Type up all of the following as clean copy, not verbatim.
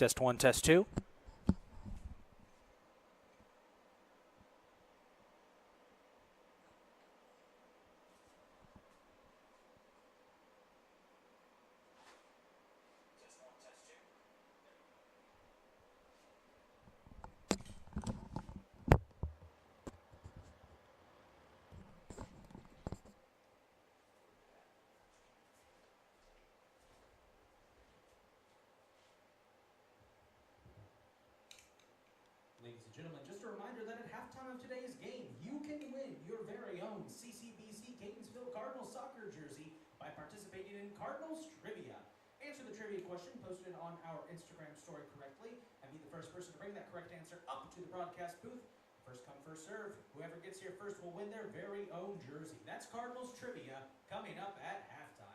Test 1, test 2. Ladies and gentlemen, just a reminder that at halftime of today's game, you can win your very own CCBC Catonsville Cardinals soccer jersey by participating in Cardinals Trivia. Answer the trivia question posted on our Instagram story correctly and be the first person to bring that correct answer up to the broadcast booth. First come, first serve. Whoever gets here first will win their very own jersey. That's Cardinals Trivia coming up at halftime.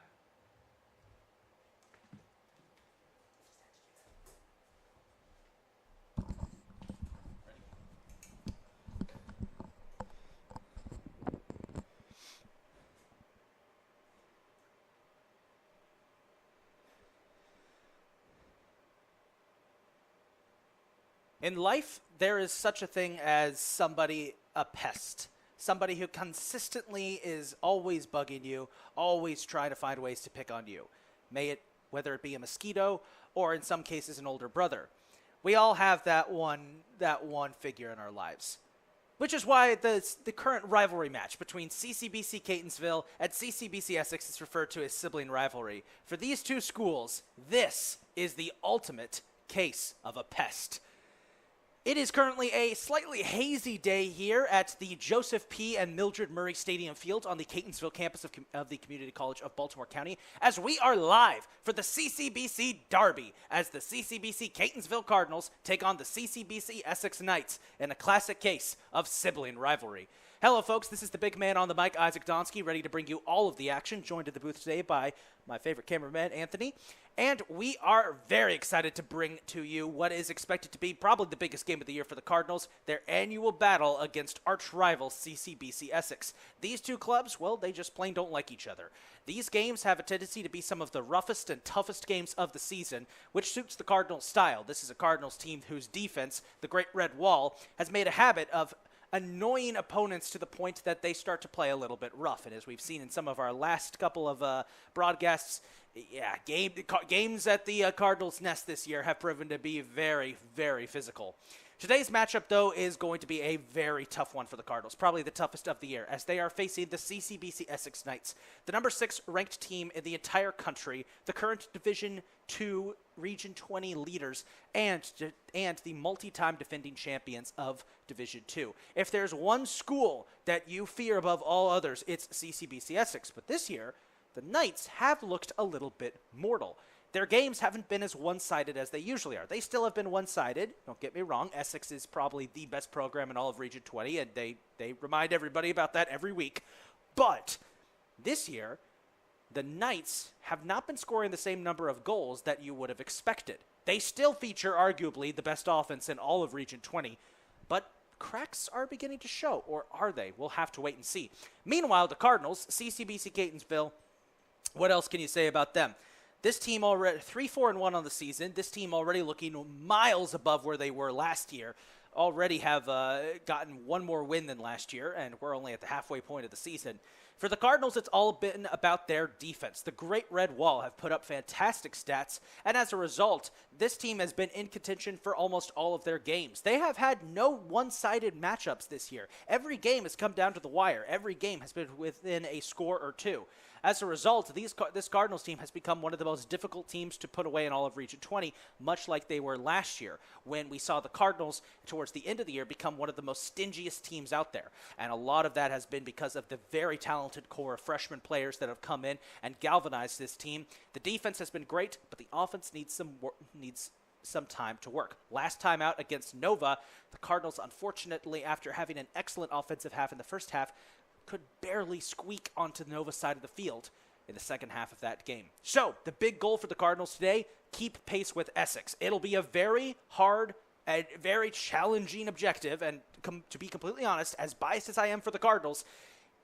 In life, there is such a thing as a pest. Somebody who consistently is always bugging you, always trying to find ways to pick on you. Whether it be a mosquito or in some cases an older brother. We all have that one figure in our lives. Which is why the current rivalry match between CCBC Catonsville and CCBC Essex is referred to as sibling rivalry. For these two schools, this is the ultimate case of a pest. It is currently a slightly hazy day here at the Joseph P. and Mildred Murray Stadium Field on the Catonsville campus of the Community College of Baltimore County, as we are live for the CCBC Derby, as the CCBC Catonsville Cardinals take on the CCBC Essex Knights in a classic case of sibling rivalry. Hello, folks. This is the big man on the mic, Isaac Donsky, ready to bring you all of the action, joined at the booth today by my favorite cameraman, Anthony. And we are very excited to bring to you what is expected to be probably the biggest game of the year for the Cardinals, their annual battle against arch-rival CCBC Essex. These two clubs, well, they just plain don't like each other. These games have a tendency to be some of the roughest and toughest games of the season, which suits the Cardinals' style. This is a Cardinals team whose defense, the Great Red Wall, has made a habit of annoying opponents to the point that they start to play a little bit rough. And as we've seen in some of our last couple of broadcasts, games at the Cardinals' nest this year have proven to be very, very physical. Today's matchup, though, is going to be a very tough one for the Cardinals, probably the toughest of the year, as they are facing the CCBC Essex Knights, the number 6 ranked team in the entire country, the current Division II Region 20 leaders, and the multi-time defending champions of Division II. If there's one school that you fear above all others, it's CCBC Essex. But this year, the Knights have looked a little bit mortal. Their games haven't been as one-sided as they usually are. They still have been one-sided. Don't get me wrong. Essex is probably the best program in all of Region 20, and they remind everybody about that every week. But this year, the Knights have not been scoring the same number of goals that you would have expected. They still feature arguably the best offense in all of Region 20, but cracks are beginning to show, or are they? We'll have to wait and see. Meanwhile, the Cardinals, CCBC Catonsville, what else can you say about them? This team already 3-4-1 on the season. This team already looking miles above where they were last year. Already have gotten one more win than last year, and we're only at the halfway point of the season. For the Cardinals, it's all been about their defense. The Great Red Wall have put up fantastic stats, and as a result, this team has been in contention for almost all of their games. They have had no one-sided matchups this year. Every game has come down to the wire. Every game has been within a score or two. As a result, this Cardinals team has become one of the most difficult teams to put away in all of Region 20, much like they were last year, when we saw the Cardinals, towards the end of the year, become one of the most stingiest teams out there. And a lot of that has been because of the very talented core of freshman players that have come in and galvanized this team. The defense has been great, but the offense needs some time to work. Last time out against Nova, the Cardinals, unfortunately, after having an excellent offensive half in the first half, could barely squeak onto the Nova side of the field in the second half of that game. So, the big goal for the Cardinals today, keep pace with Essex. It'll be a very hard and very challenging objective, and to be completely honest, as biased as I am for the Cardinals,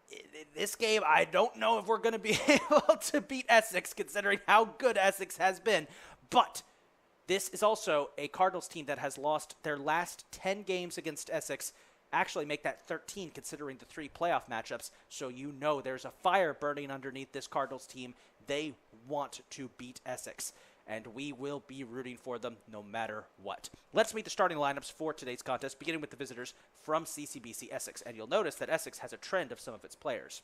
in this game, I don't know if we're going to be able to beat Essex, considering how good Essex has been, but This is also a Cardinals team that has lost their last 10 games against Essex, actually make that 13 considering the 3 playoff matchups, so you know there's a fire burning underneath this Cardinals team. They want to beat Essex, and we will be rooting for them no matter what. Let's meet the starting lineups for today's contest, beginning with the visitors from CCBC Essex, and you'll notice that Essex has a trend of some of its players.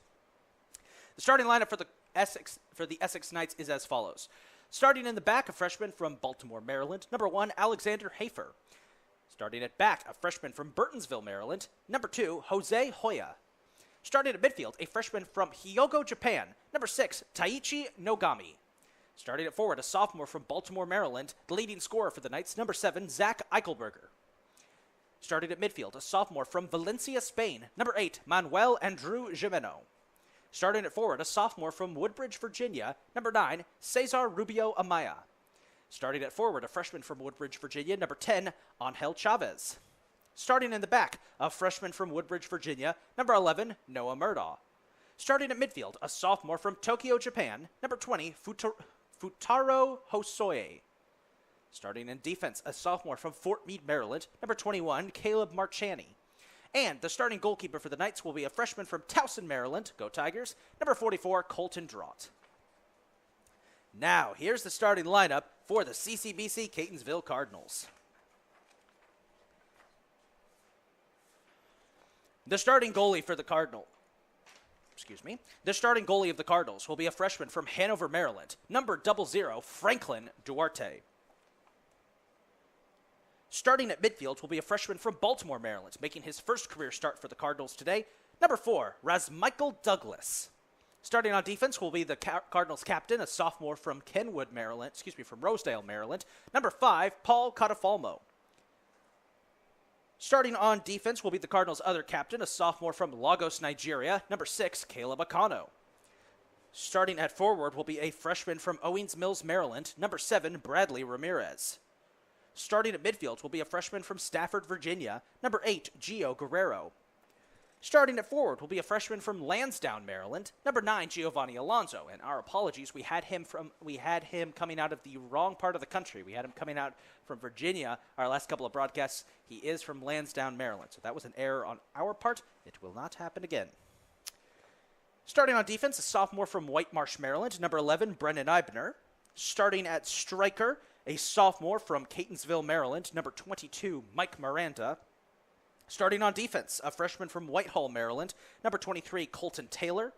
The starting lineup for the Essex Knights is as follows. Starting in the back, a freshman from Baltimore, Maryland, number 1, Alexander Hafer. Starting at back, a freshman from Burtonsville, Maryland, number 2, Jose Hoya. Starting at midfield, a freshman from Hyogo, Japan, number 6, Taichi Nogami. Starting at forward, a sophomore from Baltimore, Maryland, the leading scorer for the Knights, number 7, Zach Eichelberger. Starting at midfield, a sophomore from Valencia, Spain, number 8, Manuel Andrew Jimeno. Starting at forward, a sophomore from Woodbridge, Virginia, number 9, Cesar Rubio Amaya. Starting at forward, a freshman from Woodbridge, Virginia, number 10, Angel Chavez. Starting in the back, a freshman from Woodbridge, Virginia, number 11, Noah Murdaugh. Starting at midfield, a sophomore from Tokyo, Japan, number 20, Futaro Hosoe. Starting in defense, a sophomore from Fort Meade, Maryland, number 21, Caleb Marchani. And the starting goalkeeper for the Knights will be a freshman from Towson, Maryland, go Tigers, number 44, Colton Draught. Now, here's the starting lineup for the CCBC Catonsville Cardinals. The starting goalie of the Cardinals will be a freshman from Hanover, Maryland, number 00, Franklin Duarte. Starting at midfield will be a freshman from Baltimore, Maryland, making his first career start for the Cardinals today, number 4, Rasmichael Douglas. Starting on defense will be the Cardinals captain, a sophomore from from Rosedale, Maryland, number 5, Paul Catafalmo. Starting on defense will be the Cardinals' other captain, a sophomore from Lagos, Nigeria, number 6, Caleb Akano. Starting at forward will be a freshman from Owings Mills, Maryland, number 7, Bradley Ramirez. Starting at midfield will be a freshman from Stafford, Virginia, number 8, Gio Guerrero. Starting at forward will be a freshman from Lansdowne, Maryland, number 9, Giovanni Alonso. And our apologies, we had him coming out of the wrong part of the country. We had him coming out from Virginia our last couple of broadcasts. He is from Lansdowne, Maryland. So that was an error on our part. It will not happen again. Starting on defense, a sophomore from White Marsh, Maryland, number 11, Brennan Eibner. Starting at striker, a sophomore from Catonsville, Maryland, number 22, Mike Miranda. Starting on defense, a freshman from Whitehall, Maryland, number 23, Colton Taylor.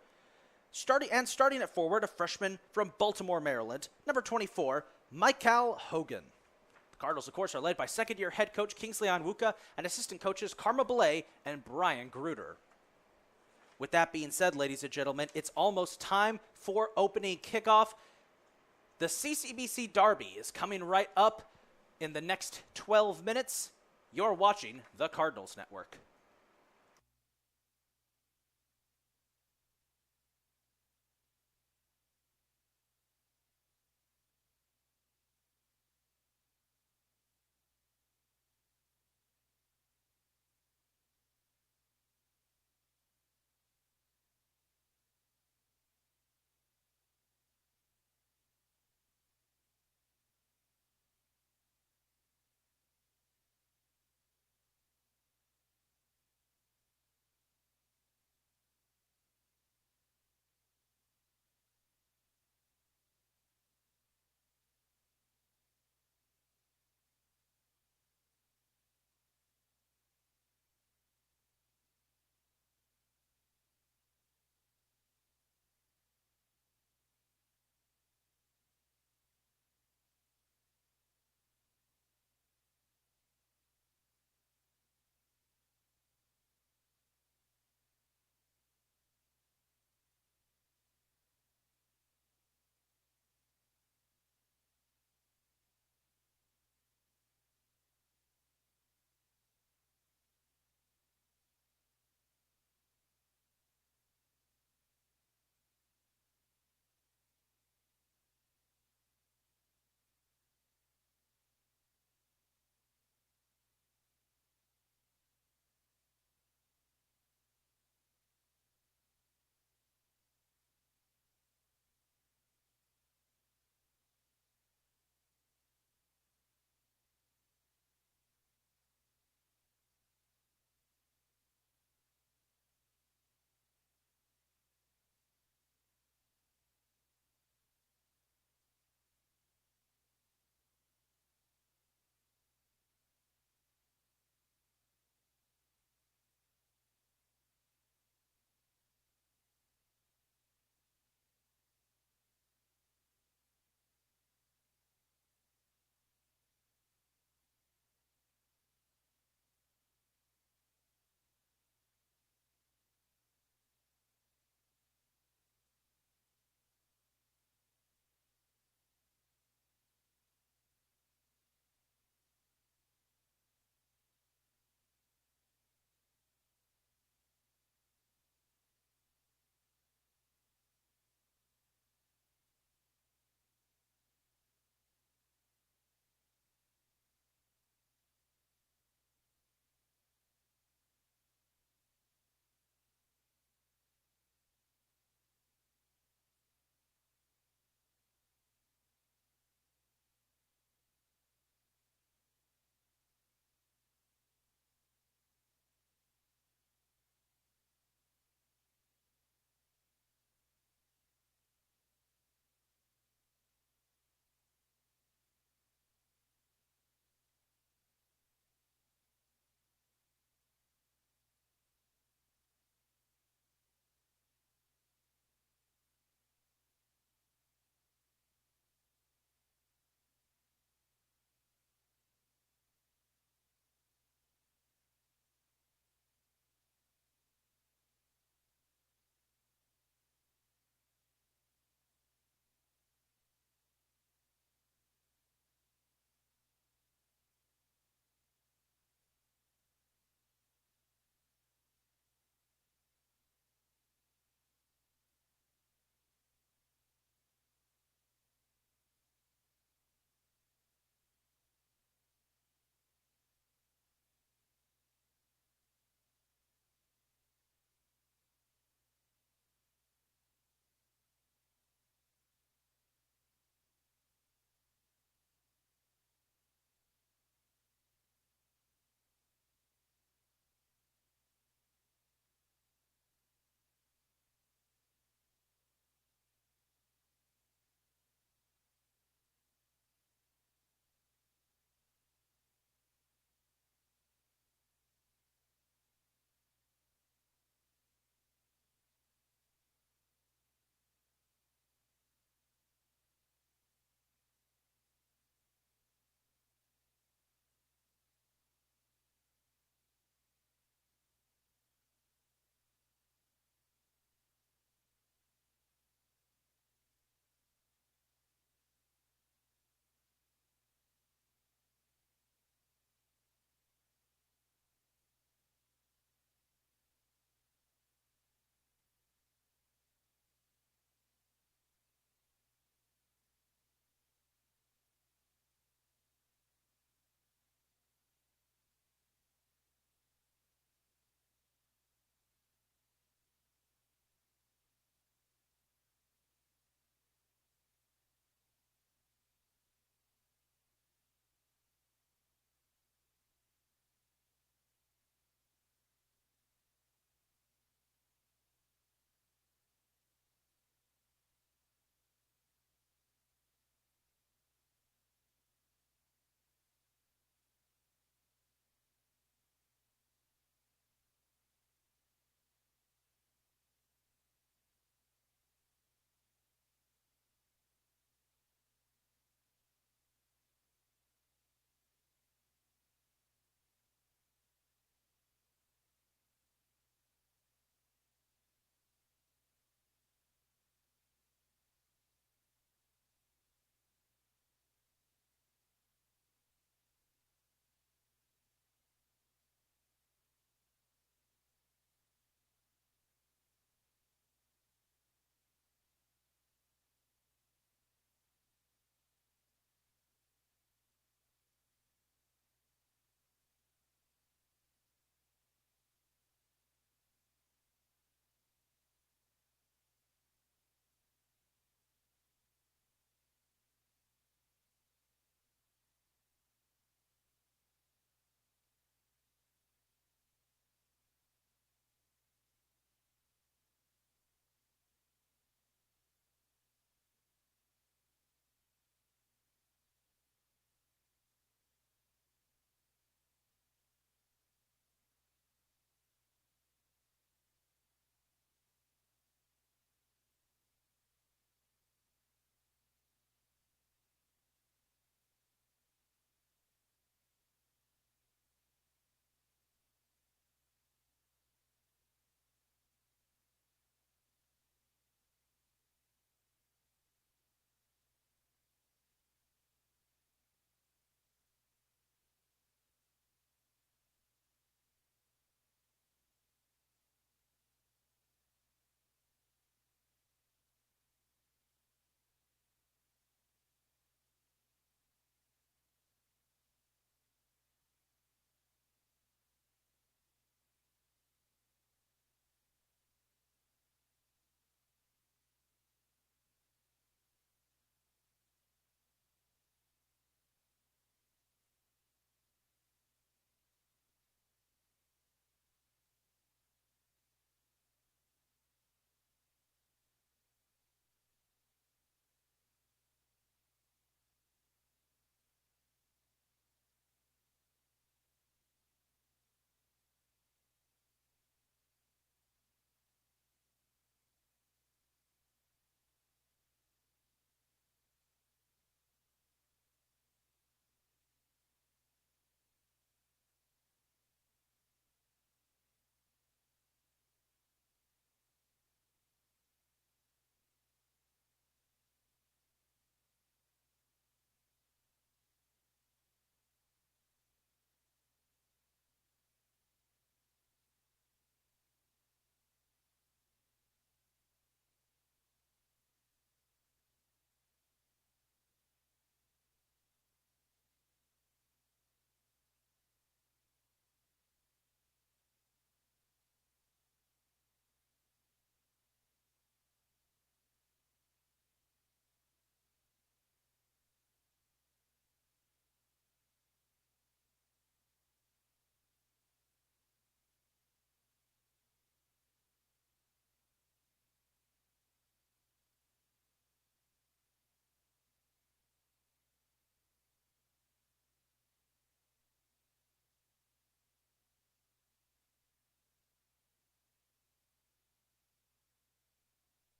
Starting at forward, a freshman from Baltimore, Maryland, number 24, Michael Hogan. The Cardinals, of course, are led by second-year head coach Kingsley Onwuka and assistant coaches Karma Belay and Brian Gruder. With that being said, ladies and gentlemen, it's almost time for opening kickoff. The CCBC Derby is coming right up in the next 12 minutes. You're watching the Cardinals Network.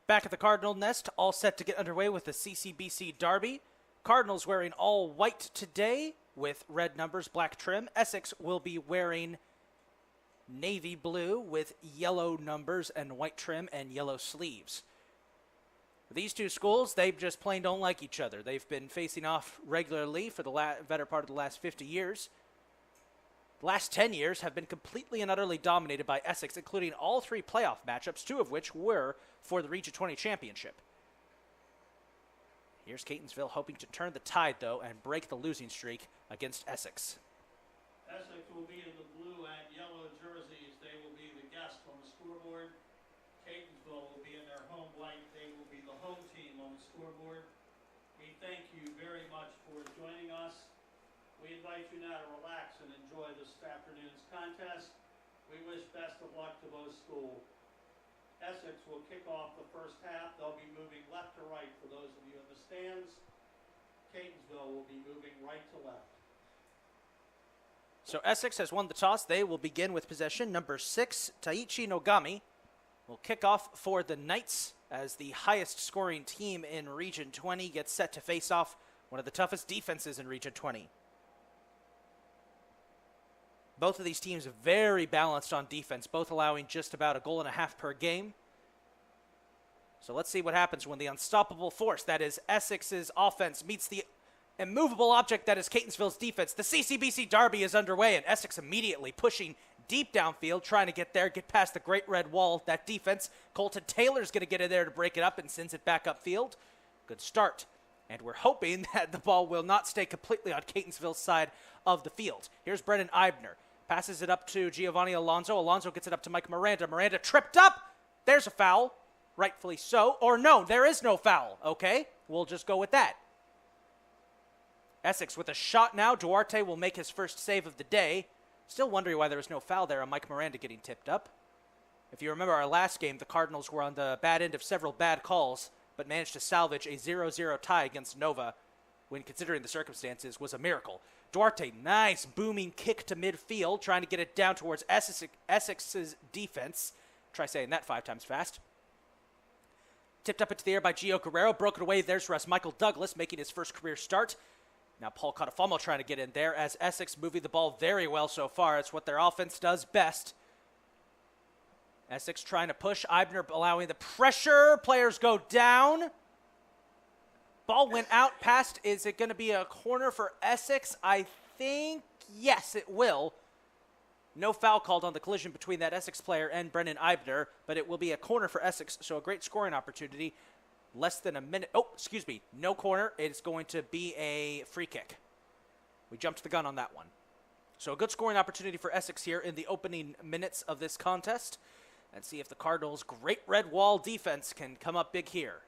Back at the Cardinal nest, all set to get underway with the CCBC Derby. Cardinals wearing all white today with red numbers, black trim. Essex will be wearing navy blue with yellow numbers and white trim and yellow sleeves. These two schools, they just plain don't like each other. They've been facing off regularly for the better part of the last 50 years. The last 10 years have been completely and utterly dominated by Essex, including all 3 playoff matchups, 2 of which were for the Region 20 championship. Here's Catonsville hoping to turn the tide, though, and break the losing streak against Essex. Essex will be in the blue and yellow jerseys. They will be the guests on the scoreboard. Catonsville will be in their home white. They will be the home team on the scoreboard. We thank you very much for joining us. We invite you now to relax and enjoy this afternoon's contest. We wish best of luck to both schools. Essex will kick off the first half. They'll be moving left to right for those of you in the stands. Catonsville will be moving right to left. So Essex has won the toss. They will begin with possession. Number 6, Taichi Nogami, will kick off for the Knights as the highest scoring team in Region 20 gets set to face off one of the toughest defenses in Region 20. Both of these teams very balanced on defense, both allowing just about 1.5 goals per game. So let's see what happens when the unstoppable force, that is Essex's offense, meets the immovable object that is Catonsville's defense. The CCBC Derby is underway, and Essex immediately pushing deep downfield, trying to get there, get past the great red wall, that defense. Colton Taylor's going to get in there to break it up and sends it back upfield. Good start. And we're hoping that the ball will not stay completely on Catonsville's side of the field. Here's Brennan Eibner. Passes it up to Giovanni Alonso. Alonso gets it up to Mike Miranda. Miranda tripped up. There's a foul. Rightfully so. Or no, there is no foul. Okay, we'll just go with that. Essex with a shot now. Duarte will make his first save of the day. Still wondering why there was no foul there on Mike Miranda getting tipped up. If you remember our last game, the Cardinals were on the bad end of several bad calls, but managed to salvage a 0-0 tie against Nova, when considering the circumstances, was a miracle. Duarte, nice booming kick to midfield, trying to get it down towards Essex's defense. Try saying that 5 times fast. Tipped up into the air by Gio Guerrero, broken away. There's Russ Michael Douglas making his first career start. Now Paul Cotafamo trying to get in there as Essex moving the ball very well so far. It's what their offense does best. Essex trying to push. Eibner allowing the pressure. Players go down. Ball went out past. Is it going to be a corner for Essex? I think, yes, it will. No foul called on the collision between that Essex player and Brennan Eibner, but it will be a corner for Essex, so a great scoring opportunity. Less than a minute. Oh, excuse me. No corner. It's going to be a free kick. We jumped the gun on that one. So a good scoring opportunity for Essex here in the opening minutes of this contest. And see if the Cardinals' great red wall defense can come up big here.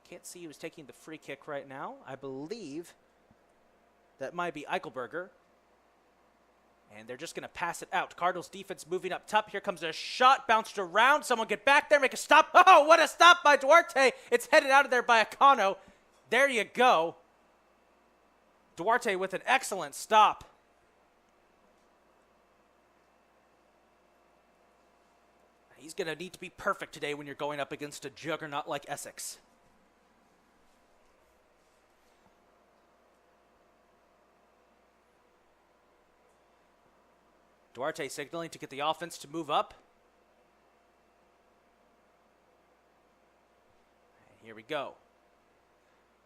Can't see who's taking the free kick right now. I believe that might be Eichelberger. And they're just going to pass it out. Cardinals defense moving up top. Here comes a shot, bounced around. Someone get back there, make a stop. Oh, what a stop by Duarte. It's headed out of there by Akano. There you go. Duarte with an excellent stop. He's going to need to be perfect today when you're going up against a juggernaut like Essex. Duarte signaling to get the offense to move up. And here we go.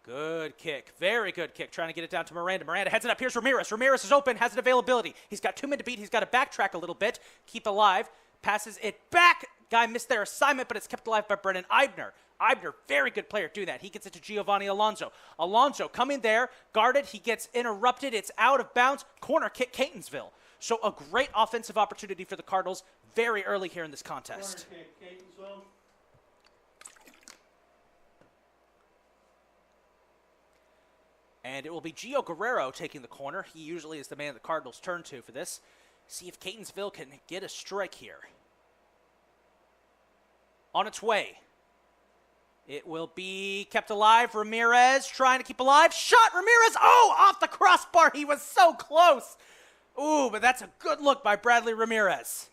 Good kick. Very good kick. Trying to get it down to Miranda. Miranda heads it up. Here's Ramirez. Ramirez is open. Has an availability. He's got 2 men to beat. He's got to backtrack a little bit. Keep alive. Passes it back. Guy missed their assignment, but it's kept alive by Brennan Eibner. Eibner, very good player doing that. He gets it to Giovanni Alonso. Alonso coming there. Guarded. He gets interrupted. It's out of bounds. Corner kick Catonsville. So a great offensive opportunity for the Cardinals very early here in this contest. Corner kick, Catonsville. And it will be Gio Guerrero taking the corner. He usually is the man the Cardinals turn to for this. See if Catonsville can get a strike here. On its way. It will be kept alive. Ramirez trying to keep alive. Shot Ramirez. Oh, off the crossbar. He was so close. Ooh, but that's a good look by Bradley Ramirez.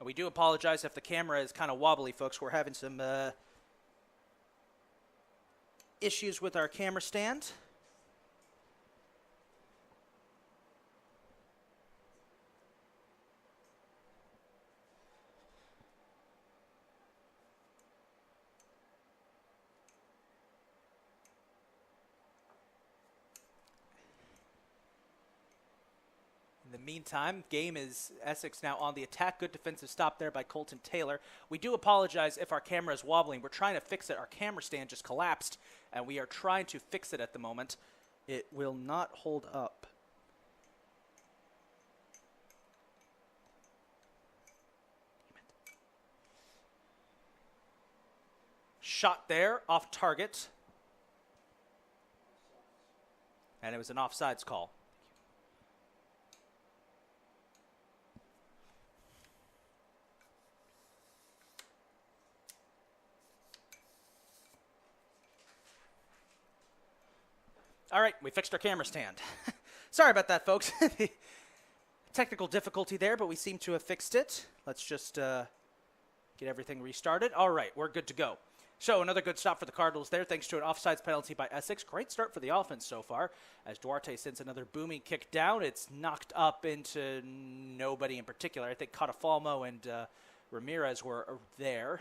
We do apologize if the camera is kind of wobbly, folks. We're having some issues with our camera stand. In the meantime, game is Essex now on the attack. Good defensive stop there by Colton Taylor. We do apologize if our camera is wobbling. We're trying to fix it. Our camera stand just collapsed, and we are trying to fix it at the moment. It will not hold up. Shot there, off target. And it was an offsides call. All right, we fixed our camera stand. Sorry about that, folks. Technical difficulty there, but we seem to have fixed it. Let's just get everything restarted. All right, we're good to go. So another good stop for the Cardinals there, thanks to an offsides penalty by Essex. Great start for the offense so far, as Duarte sends another booming kick down. It's knocked up into nobody in particular. I think Catafalmo and Ramirez were there.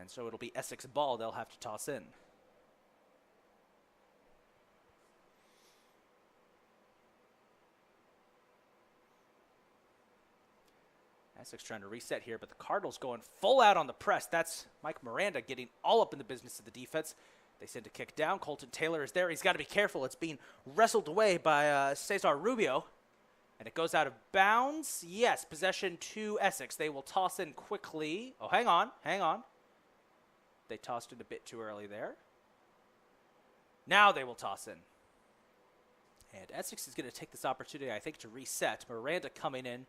And so it'll be Essex ball they'll have to toss in. Essex trying to reset here, but the Cardinals going full out on the press. That's Mike Miranda getting all up in the business of the defense. They send a kick down. Colton Taylor is there. He's got to be careful. It's being wrestled away by Cesar Rubio. And it goes out of bounds. Yes, possession to Essex. They will toss in quickly. Oh, hang on. They tossed it a bit too early there. Now they will toss in. And Essex is going to take this opportunity, I think, to reset. Miranda coming in,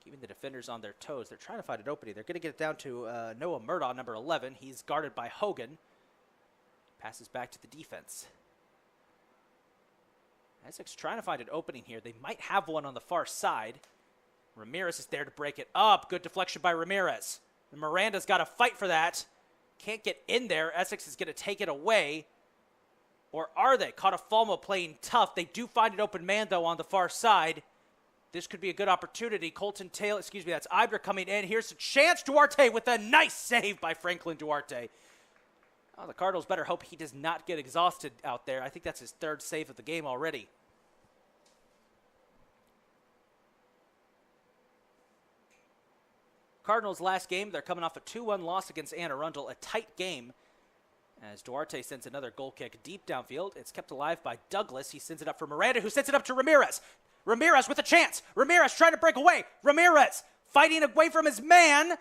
keeping the defenders on their toes. They're trying to find an opening. They're going to get it down to Noah Murdaugh, number 11. He's guarded by Hogan. Passes back to the defense. Essex trying to find an opening here. They might have one on the far side. Ramirez is there to break it up. Good deflection by Ramirez. And Miranda's got to fight for that. Can't get in there. Essex is going to take it away. Or are they? Catafalmo playing tough. They do find an open man, though, on the far side. This could be a good opportunity. Colton Taylor, that's Ibra coming in. Here's a chance. Duarte with a nice save by Franklin Duarte. Oh, the Cardinals better hope he does not get exhausted out there. I think that's his third save of the game already. Cardinals' last game, they're coming off a 2-1 loss against Anne Arundel, a tight game, as Duarte sends another goal kick deep downfield. It's kept alive by Douglas. He sends it up for Miranda, who sends it up to Ramirez. Ramirez with a chance. Ramirez trying to break away. Ramirez fighting away from his man.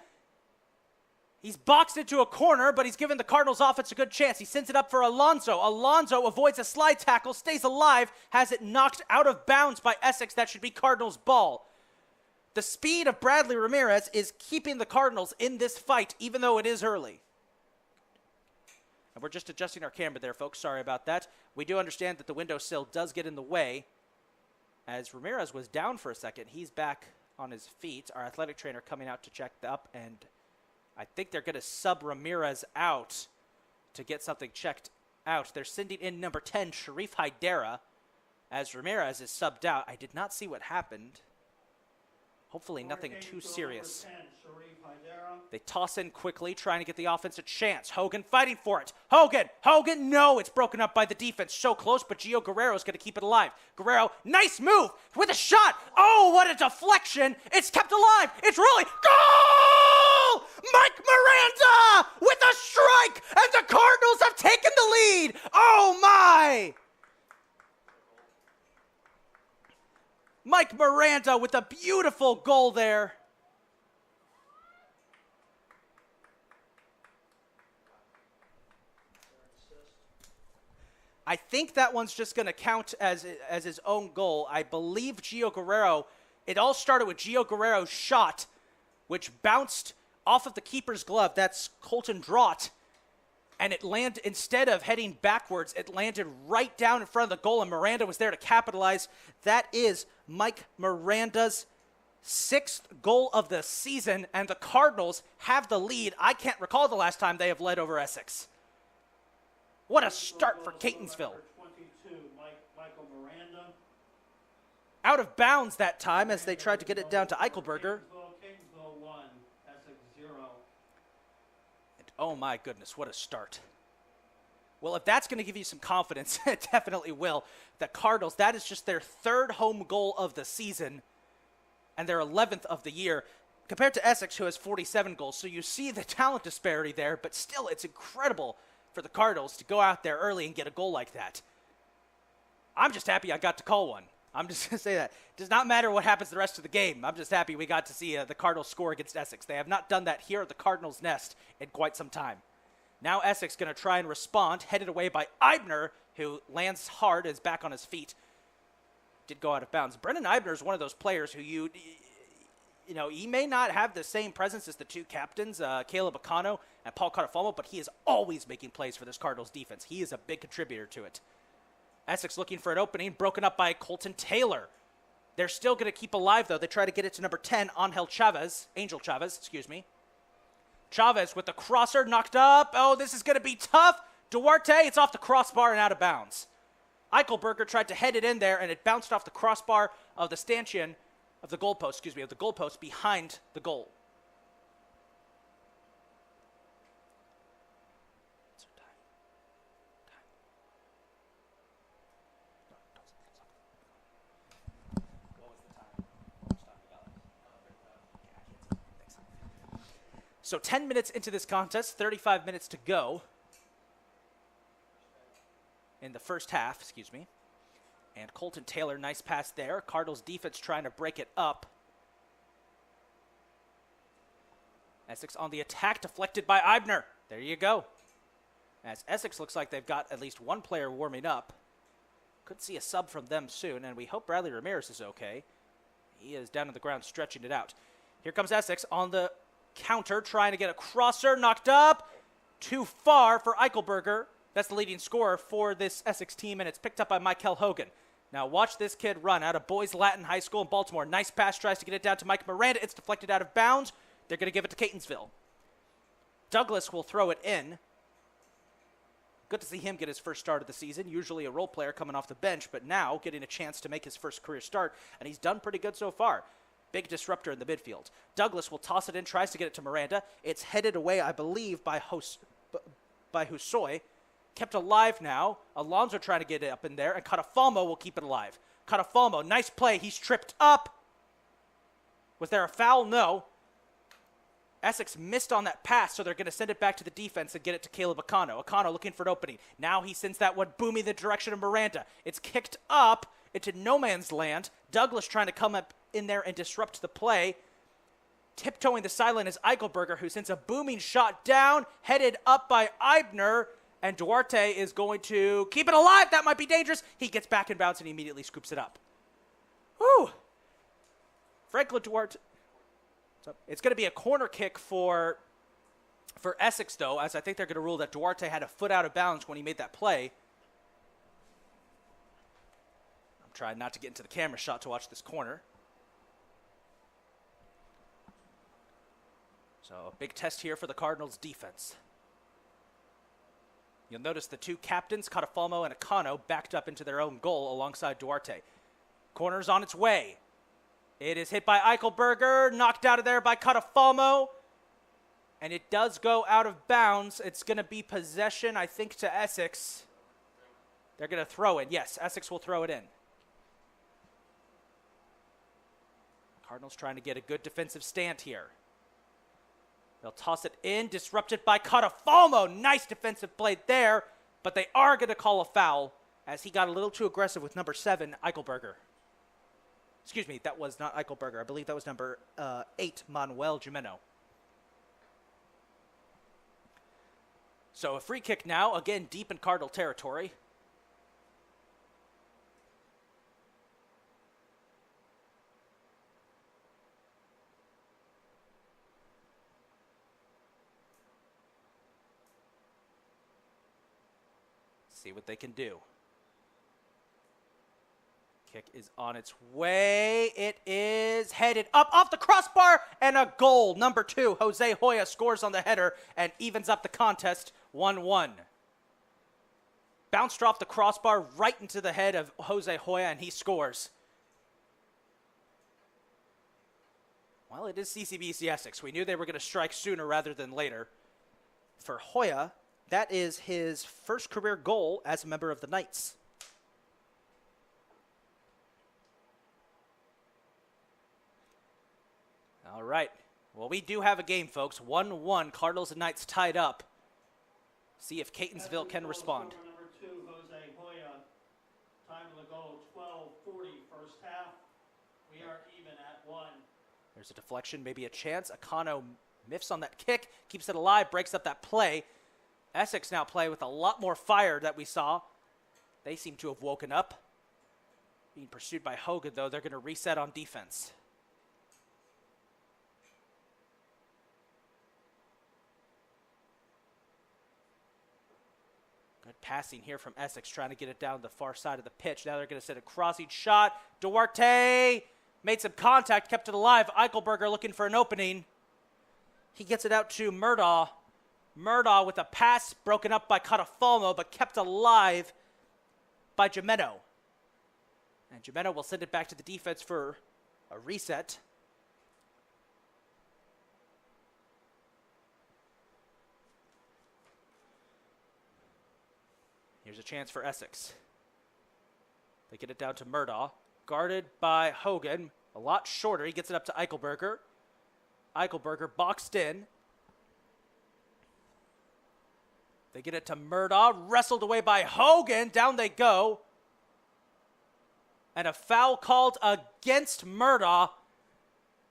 He's boxed into a corner, but he's given the Cardinals offense a good chance. He sends it up for Alonso. Alonso avoids a slide tackle, stays alive, has it knocked out of bounds by Essex. That should be Cardinals' ball. The speed of Bradley Ramirez is keeping the Cardinals in this fight, even though it is early. And we're just adjusting our camera there, folks. Sorry about that. We do understand that the windowsill does get in the way. As Ramirez was down for a second, he's back on his feet. Our athletic trainer coming out to check up, and I think they're going to sub Ramirez out to get something checked out. They're sending in number 10, Sharif Haidera, as Ramirez is subbed out. I did not see what happened. Hopefully nothing too serious. They toss in quickly, trying to get the offense a chance. Hogan fighting for it. Hogan, no, it's broken up by the defense. So close, but Gio Guerrero's going to keep it alive. Guerrero, nice move with a shot. Oh, what a deflection. It's kept alive. It's really goal! Mike Miranda with a strike, and the Cardinals have taken the lead. Oh, my! Mike Miranda with a beautiful goal there. I think that one's just going to count as his own goal. I believe Gio Guerrero, it all started with Gio Guerrero's shot, which bounced off of the keeper's glove. That's Colton Draught. And it landed, instead of heading backwards, it landed right down in front of the goal, and Miranda was there to capitalize. That is Mike Miranda's 6th goal of the season, and the Cardinals have the lead. I can't recall the last time they have led over Essex. What a start for Catonsville. 22, Michael Miranda. Out of bounds that time as they tried to get it down to Eichelberger. Catonsville 1, Essex 0. And oh my goodness, what a start. Well, if that's going to give you some confidence, it definitely will. The Cardinals, that is just their 3rd home goal of the season and their 11th of the year, compared to Essex, who has 47 goals. So you see the talent disparity there, but still, it's incredible for the Cardinals to go out there early and get a goal like that. I'm just happy I got to call one. I'm just going to say that. It does not matter what happens the rest of the game. I'm just happy we got to see the Cardinals score against Essex. They have not done that here at the Cardinals' nest in quite some time. Now Essex going to try and respond, headed away by Eibner, who lands hard, is back on his feet. Did go out of bounds. Brendan Eibner is one of those players who you know, he may not have the same presence as the 2 captains, Caleb Acano and Paul Catafalmo, but he is always making plays for this Cardinals defense. He is a big contributor to it. Essex looking for an opening, broken up by Colton Taylor. They're still going to keep alive, though. They try to get it to number 10, Angel Chavez, excuse me. Chavez with the crosser, knocked up. Oh, this is going to be tough. Duarte, it's off the crossbar and out of bounds. Eichelberger tried to head it in there, and it bounced off the crossbar of the stanchion, of the goalpost behind the goal. So 10 minutes into this contest, 35 minutes to go in the first half, And Colton Taylor, nice pass there. Cardinals defense trying to break it up. Essex on the attack, deflected by Eibner. There you go. As Essex looks like they've got at least one player warming up. Could see a sub from them soon, and we hope Bradley Ramirez is okay. He is down on the ground stretching it out. Here comes Essex on the counter, trying to get a crosser, knocked up. Too far for Eichelberger. That's the leading scorer for this Essex team, and it's picked up by Michael Hogan. Now watch this kid run out of Boys Latin High School in Baltimore. Nice pass, tries to get it down to Mike Miranda. It's deflected out of bounds. They're going to give it to Catonsville. Douglas will throw it in. Good to see him get his first start of the season. Usually a role player coming off the bench, but now getting a chance to make his first career start, and he's done pretty good so far. Big disruptor in the midfield. Douglas will toss it in, tries to get it to Miranda. It's headed away, I believe, by Hussoy. Kept alive now. Alonso trying to get it up in there, and Catafalmo will keep it alive. Catafalmo, nice play. He's tripped up. Was there a foul? No. Essex missed on that pass, so they're going to send it back to the defense and get it to Caleb Acano. Acano looking for an opening. Now he sends that one booming the direction of Miranda. It's kicked up into no man's land. Douglas trying to come up in there and disrupt the play. Tiptoeing the sideline is Eichelberger, who sends a booming shot down, headed up by Eibner, and Duarte is going to keep it alive. That might be dangerous. He gets back in bounds and he immediately scoops it up. Whew. Franklin Duarte. It's going to be a corner kick for Essex, though, as I think they're going to rule that Duarte had a foot out of bounds when he made that play. I'm trying not to get into the camera shot to watch this corner. So a big test here for the Cardinals' defense. You'll notice the 2 captains, Catafalmo and Acano, backed up into their own goal alongside Duarte. Corner's on its way. It is hit by Eichelberger, knocked out of there by Catafalmo. And it does go out of bounds. It's going to be possession, I think, to Essex. They're going to throw it. Yes, Essex will throw it in. Cardinals trying to get a good defensive stand here. They'll toss it in, disrupted by Catafalmo. Nice defensive play there, but they are going to call a foul as he got a little too aggressive with number 7, Eichelberger. Excuse me, that was not Eichelberger. I believe that was number 8, Manuel Jimeno. So a free kick now, again deep in Cardinal territory. See what they can do. Kick is on its way. It is headed up off the crossbar and a goal. Number 2, Jose Hoya scores on the header and evens up the contest 1-1. Bounced off the crossbar right into the head of Jose Hoya and he scores. Well, it is CCBC Essex. We knew they were going to strike sooner rather than later. For Hoya, that is his first career goal as a member of the Knights. All right. Well, we do have a game, folks. 1-1. Cardinals and Knights tied up. See if Catonsville can respond. Number 2, Jose Hoya. Time of the goal, 12:40 first half. We are even at 1. There's a deflection, maybe a chance. Akano miffs on that kick, keeps it alive, breaks up that play. Essex now play with a lot more fire that we saw. They seem to have woken up. Being pursued by Hogan, though, they're going to reset on defense. Good passing here from Essex, trying to get it down the far side of the pitch. Now they're going to set a crossing shot. Duarte made some contact, kept it alive. Eichelberger looking for an opening. He gets it out to Murdaugh. Murdaugh with a pass broken up by Catafalmo, but kept alive by Gimeno. And Gimeno will send it back to the defense for a reset. Here's a chance for Essex. They get it down to Murdaugh. Guarded by Hogan. A lot shorter. He gets it up to Eichelberger. Eichelberger boxed in. They get it to Murdaugh. Wrestled away by Hogan. Down they go. And a foul called against Murdaugh.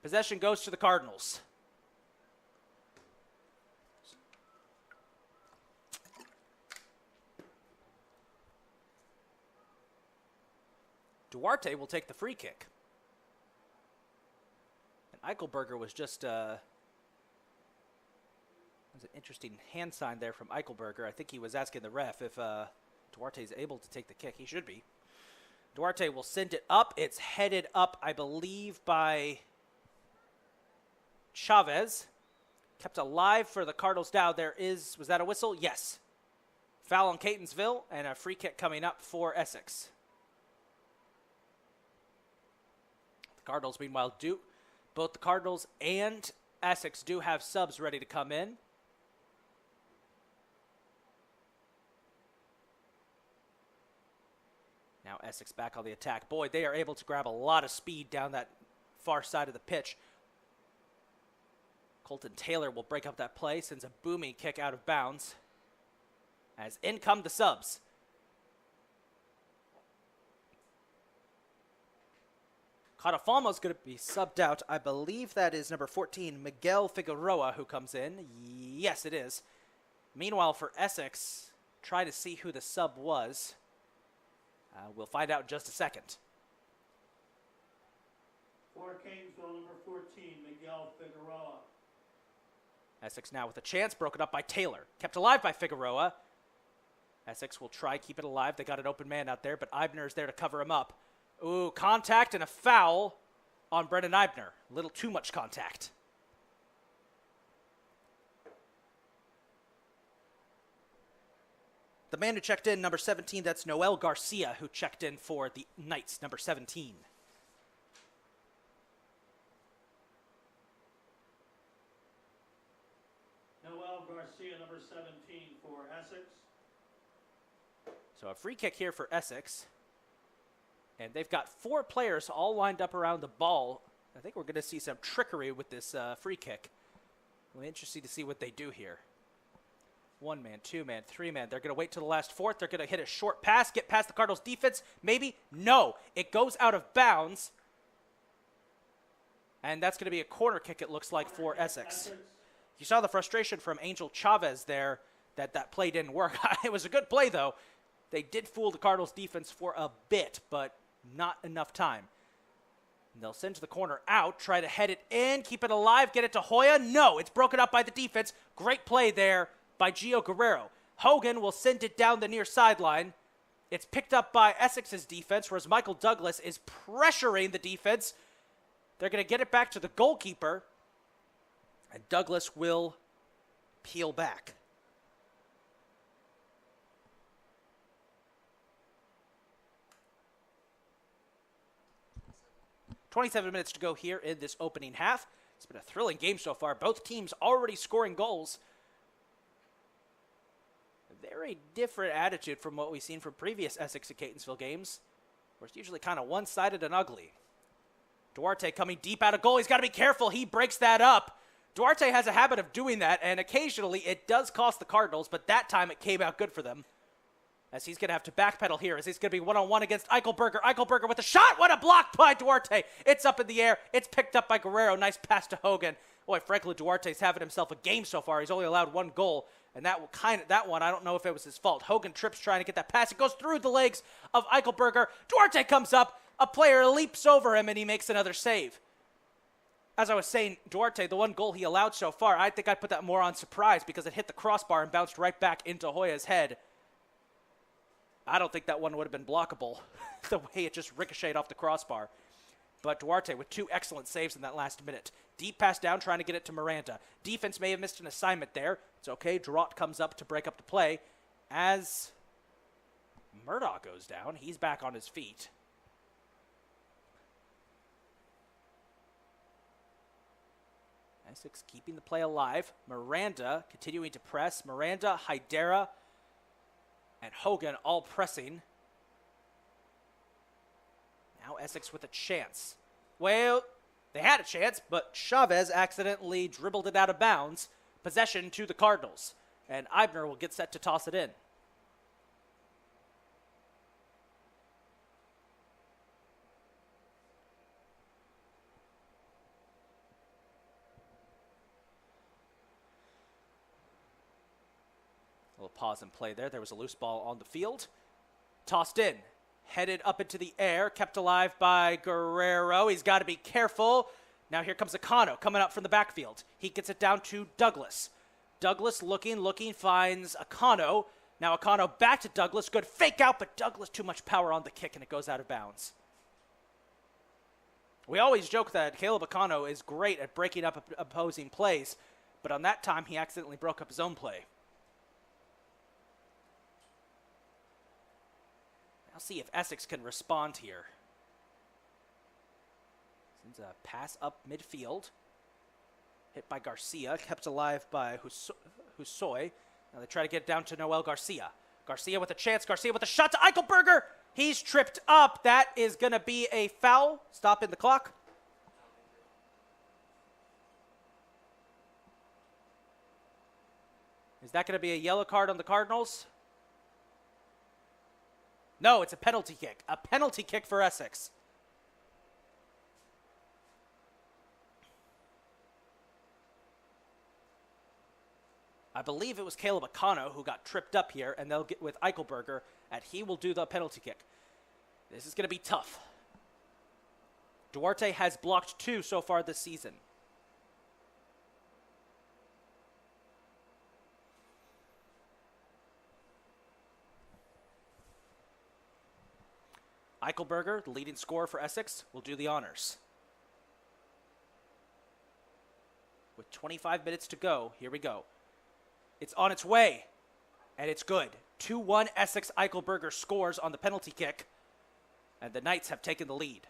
Possession goes to the Cardinals. Duarte will take the free kick. And Eichelberger was just there's an interesting hand sign there from Eichelberger. I think he was asking the ref if Duarte is able to take the kick. He should be. Duarte will send it up. It's headed up, I believe, by Chavez. Kept alive for the Cardinals down. Was that a whistle? Yes. Foul on Catonsville and a free kick coming up for Essex. Cardinals, meanwhile, both the Cardinals and Essex do have subs ready to come in. Now Essex back on the attack. Boy, they are able to grab a lot of speed down that far side of the pitch. Colton Taylor will break up that play, sends a booming kick out of bounds. As in come the subs. Catafalmo's going to be subbed out. I believe that is number 14, Miguel Figueroa, who comes in. Yes, it is. Meanwhile, for Essex, try to see who the sub was. We'll find out in just a second. For Catonsville, number 14, Miguel Figueroa. Essex now with a chance, broken up by Taylor. Kept alive by Figueroa. Essex will try keep it alive. They got an open man out there, but Eibner is there to cover him up. Ooh, contact and a foul on Brendan Eibner. A little too much contact. The man who checked in, number 17, that's Noel Garcia, who checked in for the Knights, number 17. Noel Garcia, number 17 for Essex. So a free kick here for Essex. And they've got 4 players all lined up around the ball. I think we're going to see some trickery with this free kick. We'll be interested to see what they do here. 1 man, 2 man, 3 man. They're going to wait till the last fourth. They're going to hit a short pass, get past the Cardinals defense. Maybe? No. It goes out of bounds. And that's going to be a corner kick, it looks like, for Essex. You saw the frustration from Angel Chavez there that play didn't work. It was a good play, though. They did fool the Cardinals defense for a bit, but not enough time. And they'll send to the corner out, try to head it in, keep it alive, get it to Hoya. No, it's broken up by the defense. Great play there by Gio Guerrero. Hogan will send it down the near sideline. It's picked up by Essex's defense, whereas Michael Douglas is pressuring the defense. They're going to get it back to the goalkeeper, and Douglas will peel back. "27 minutes to go here in this opening half. It's been a thrilling game so far. Both teams already scoring goals. A very different attitude from what we've seen from previous Essex and Catonsville games, where it's usually kind of one-sided and ugly. Duarte coming deep out of goal. He's got to be careful. He breaks that up. Duarte has a habit of doing that, and occasionally it does cost the Cardinals, but that time it came out good for them. As he's going to have to backpedal here, as he's going to be one-on-one against Eichelberger. Eichelberger with a shot. What a block by Duarte. It's up in the air. It's picked up by Guerrero. Nice pass to Hogan. Boy, Franklin Duarte's having himself a game so far. He's only allowed one goal, and that one, I don't know if it was his fault. Hogan trips trying to get that pass. It goes through the legs of Eichelberger. Duarte comes up. A player leaps over him, and he makes another save. As I was saying, Duarte, the one goal he allowed so far, I think I put that more on surprise because it hit the crossbar and bounced right back into Hoya's head. I don't think that one would have been blockable the way it just ricocheted off the crossbar. But Duarte with two excellent saves in that last minute. Deep pass down, trying to get it to Miranda. Defense may have missed an assignment there. It's okay. Drott comes up to break up the play. As Murdoch goes down, he's back on his feet. Essex keeping the play alive. Miranda continuing to press. Miranda, Hydera, and Hogan all pressing. Now Essex with a chance. Well, they had a chance, but Chavez accidentally dribbled it out of bounds. Possession to the Cardinals. And Eibner will get set to toss it in. Pause and play there. There was a loose ball on the field. Tossed in. Headed up into the air. Kept alive by Guerrero. He's got to be careful. Now here comes Akano coming up from the backfield. He gets it down to Douglas. Douglas looking, finds Akano. Now Akano back to Douglas. Good fake out, but Douglas too much power on the kick and it goes out of bounds. We always joke that Caleb Akano is great at breaking up opposing plays, but on that time he accidentally broke up his own play. I'll see if Essex can respond here. Sends a pass up midfield. Hit by Garcia. Kept alive by Hussoy. Now they try to get it down to Noel Garcia. Garcia with a chance. Garcia with a shot to Eichelberger. He's tripped up. That is going to be a foul. Stopping the clock. Is that going to be a yellow card on the Cardinals? No, it's a penalty kick. A penalty kick for Essex. I believe it was Caleb Akano who got tripped up here, and they'll get with Eichelberger, and he will do the penalty kick. This is going to be tough. Duarte has blocked 2 so far this season. Eichelberger, the leading scorer for Essex, will do the honors. With 25 minutes to go, here we go. It's on its way, and it's good. 2-1 Essex. Eichelberger scores on the penalty kick, and the Knights have taken the lead.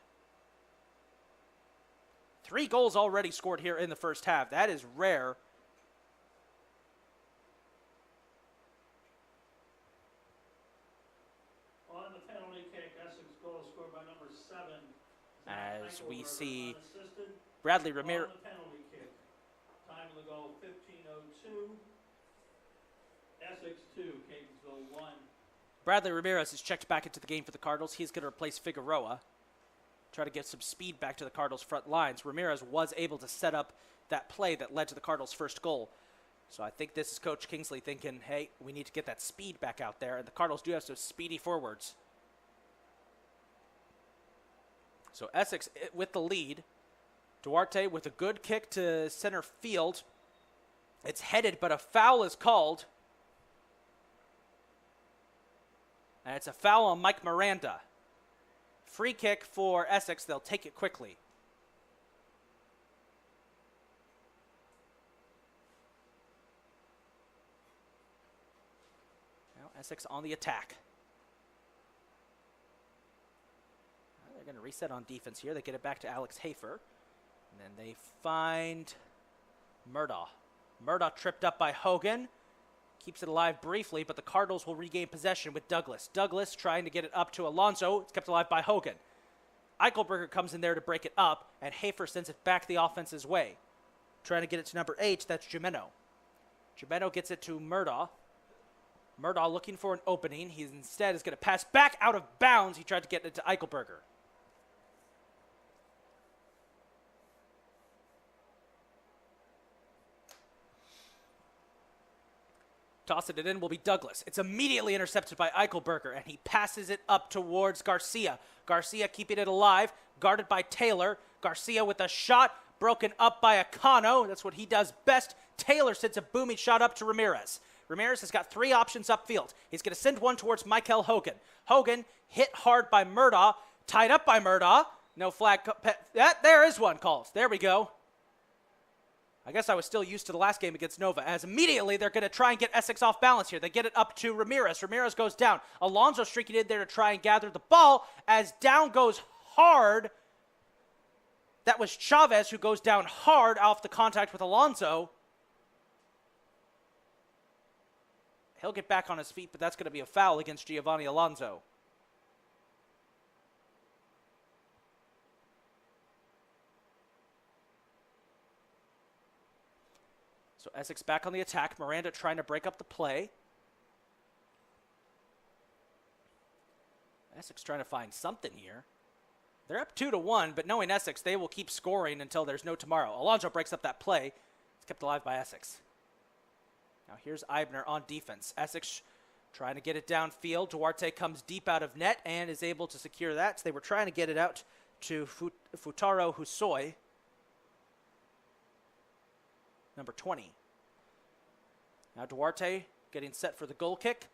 3 goals already scored here in the first half. That is rare. As we see Bradley Ramirez. Time of the goal, 15:02. Essex 2, Catonsville 1. Bradley Ramirez is checked back into the game for the Cardinals. He's going to replace Figueroa. Try to get some speed back to the Cardinals' front lines. Ramirez was able to set up that play that led to the Cardinals' first goal. So I think this is Coach Kingsley thinking, hey, we need to get that speed back out there. And the Cardinals do have some speedy forwards. So Essex with the lead. Duarte with a good kick to center field. It's headed, but a foul is called. And it's a foul on Mike Miranda. Free kick for Essex. They'll take it quickly. Now Essex on the attack. They're going to reset on defense here. They get it back to Alex Hafer. And then they find Murdaugh. Murdaugh tripped up by Hogan. Keeps it alive briefly, but the Cardinals will regain possession with Douglas. Douglas trying to get it up to Alonso. It's kept alive by Hogan. Eichelberger comes in there to break it up, and Hafer sends it back the offense's way. Trying to get it to number 8, that's Jimeno. Jimeno gets it to Murdaugh. Murdaugh looking for an opening. He instead is going to pass back out of bounds. He tried to get it to Eichelberger. Tossing it in will be Douglas. It's immediately intercepted by Eichelberger, and he passes it up towards Garcia. Garcia keeping it alive, guarded by Taylor. Garcia with a shot, broken up by Acano. That's what he does best. Taylor sends a booming shot up to Ramirez. Ramirez has got 3 options upfield. He's going to send one towards Michael Hogan. Hogan hit hard by Murdaugh, tied up by Murdaugh. No flag. There is one called. There we go. I guess I was still used to the last game against Nova, as immediately they're going to try and get Essex off balance here. They get it up to Ramirez. Ramirez goes down. Alonso streaking in there to try and gather the ball as down goes hard. That was Chavez who goes down hard off the contact with Alonso. He'll get back on his feet, but that's going to be a foul against Giovanni Alonso. So Essex back on the attack. Miranda trying to break up the play. Essex trying to find something here. They're up 2-1, but knowing Essex, they will keep scoring until there's no tomorrow. Alonso breaks up that play. It's kept alive by Essex. Now here's Eibner on defense. Essex trying to get it downfield. Duarte comes deep out of net and is able to secure that. So they were trying to get it out to Futaro Hussoy. Number 20. Now Duarte getting set for the goal kick.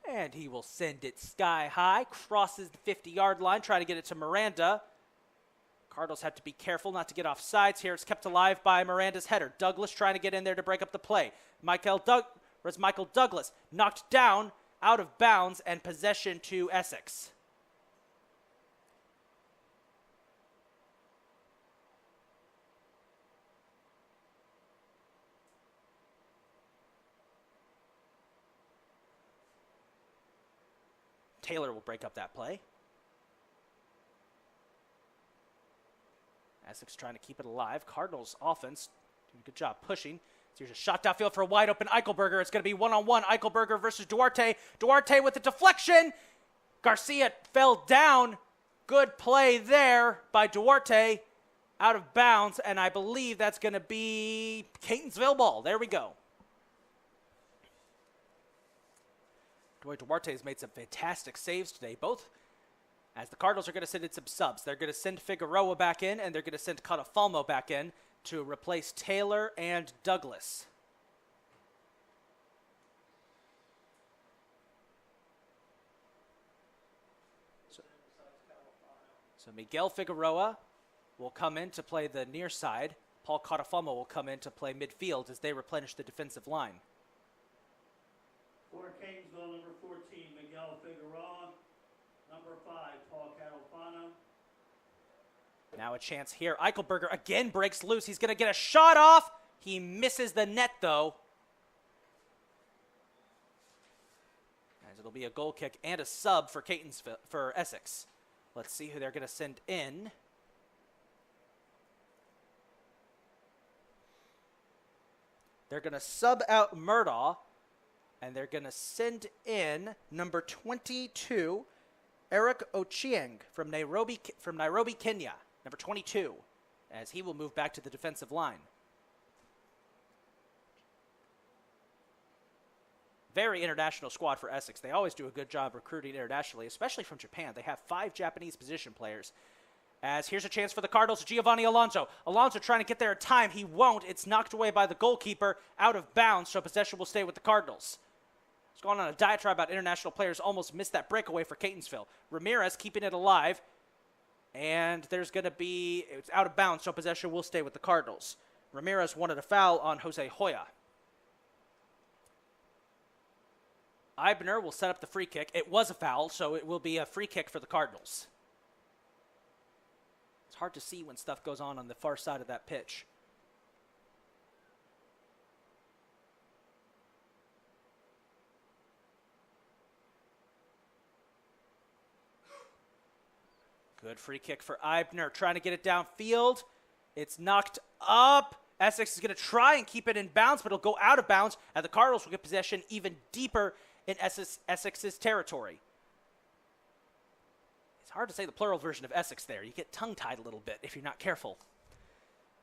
And he will send it sky high. Crosses the 50-yard line, trying to get it to Miranda. Cardinals have to be careful not to get off sides here. It's kept alive by Miranda's header. Douglas trying to get in there to break up the play. Michael Douglas knocked down, out of bounds, and possession to Essex. Taylor will break up that play. Essex trying to keep it alive. Cardinals offense doing a good job pushing. So here's a shot downfield for a wide open Eichelberger. It's going to be one-on-one. Eichelberger versus Duarte. Duarte with the deflection. Garcia fell down. Good play there by Duarte. Out of bounds, and I believe that's going to be Catonsville ball. There we go. Duarte has made some fantastic saves today, both as the Cardinals are going to send in some subs. They're going to send Figueroa back in, and they're going to send Catafalmo back in to replace Taylor and Douglas. So Miguel Figueroa will come in to play the near side. Paul Catafalmo will come in to play midfield as they replenish the defensive line. For Catonsville, number 14, Miguel Figueroa. Number 5, Paul Catalfano. Now a chance here. Eichelberger again breaks loose. He's going to get a shot off. He misses the net, though. As it'll be a goal kick and a sub for for Essex. Let's see who they're going to send in. They're going to sub out Murdaugh. And they're going to send in number 22, Eric Ochieng from Nairobi, Kenya. Number 22, as he will move back to the defensive line. Very international squad for Essex. They always do a good job recruiting internationally, especially from Japan. They have 5 Japanese position players. As here's a chance for the Cardinals, Giovanni Alonso. Alonso trying to get there in time. He won't. It's knocked away by the goalkeeper, out of bounds, so possession will stay with the Cardinals. He's gone on a diatribe about international players, almost missed that breakaway for Catonsville. Ramirez keeping it alive. And there's going to be, it's out of bounds, so possession will stay with the Cardinals. Ramirez wanted a foul on Jose Hoya. Eibner will set up the free kick. It was a foul, so it will be a free kick for the Cardinals. It's hard to see when stuff goes on the far side of that pitch. Good free kick for Eibner, trying to get it downfield. It's knocked up. Essex is going to try and keep it in bounds, but it'll go out of bounds, and the Cardinals will get possession even deeper in Essex's territory. It's hard to say the plural version of Essex there. You get tongue-tied a little bit if you're not careful.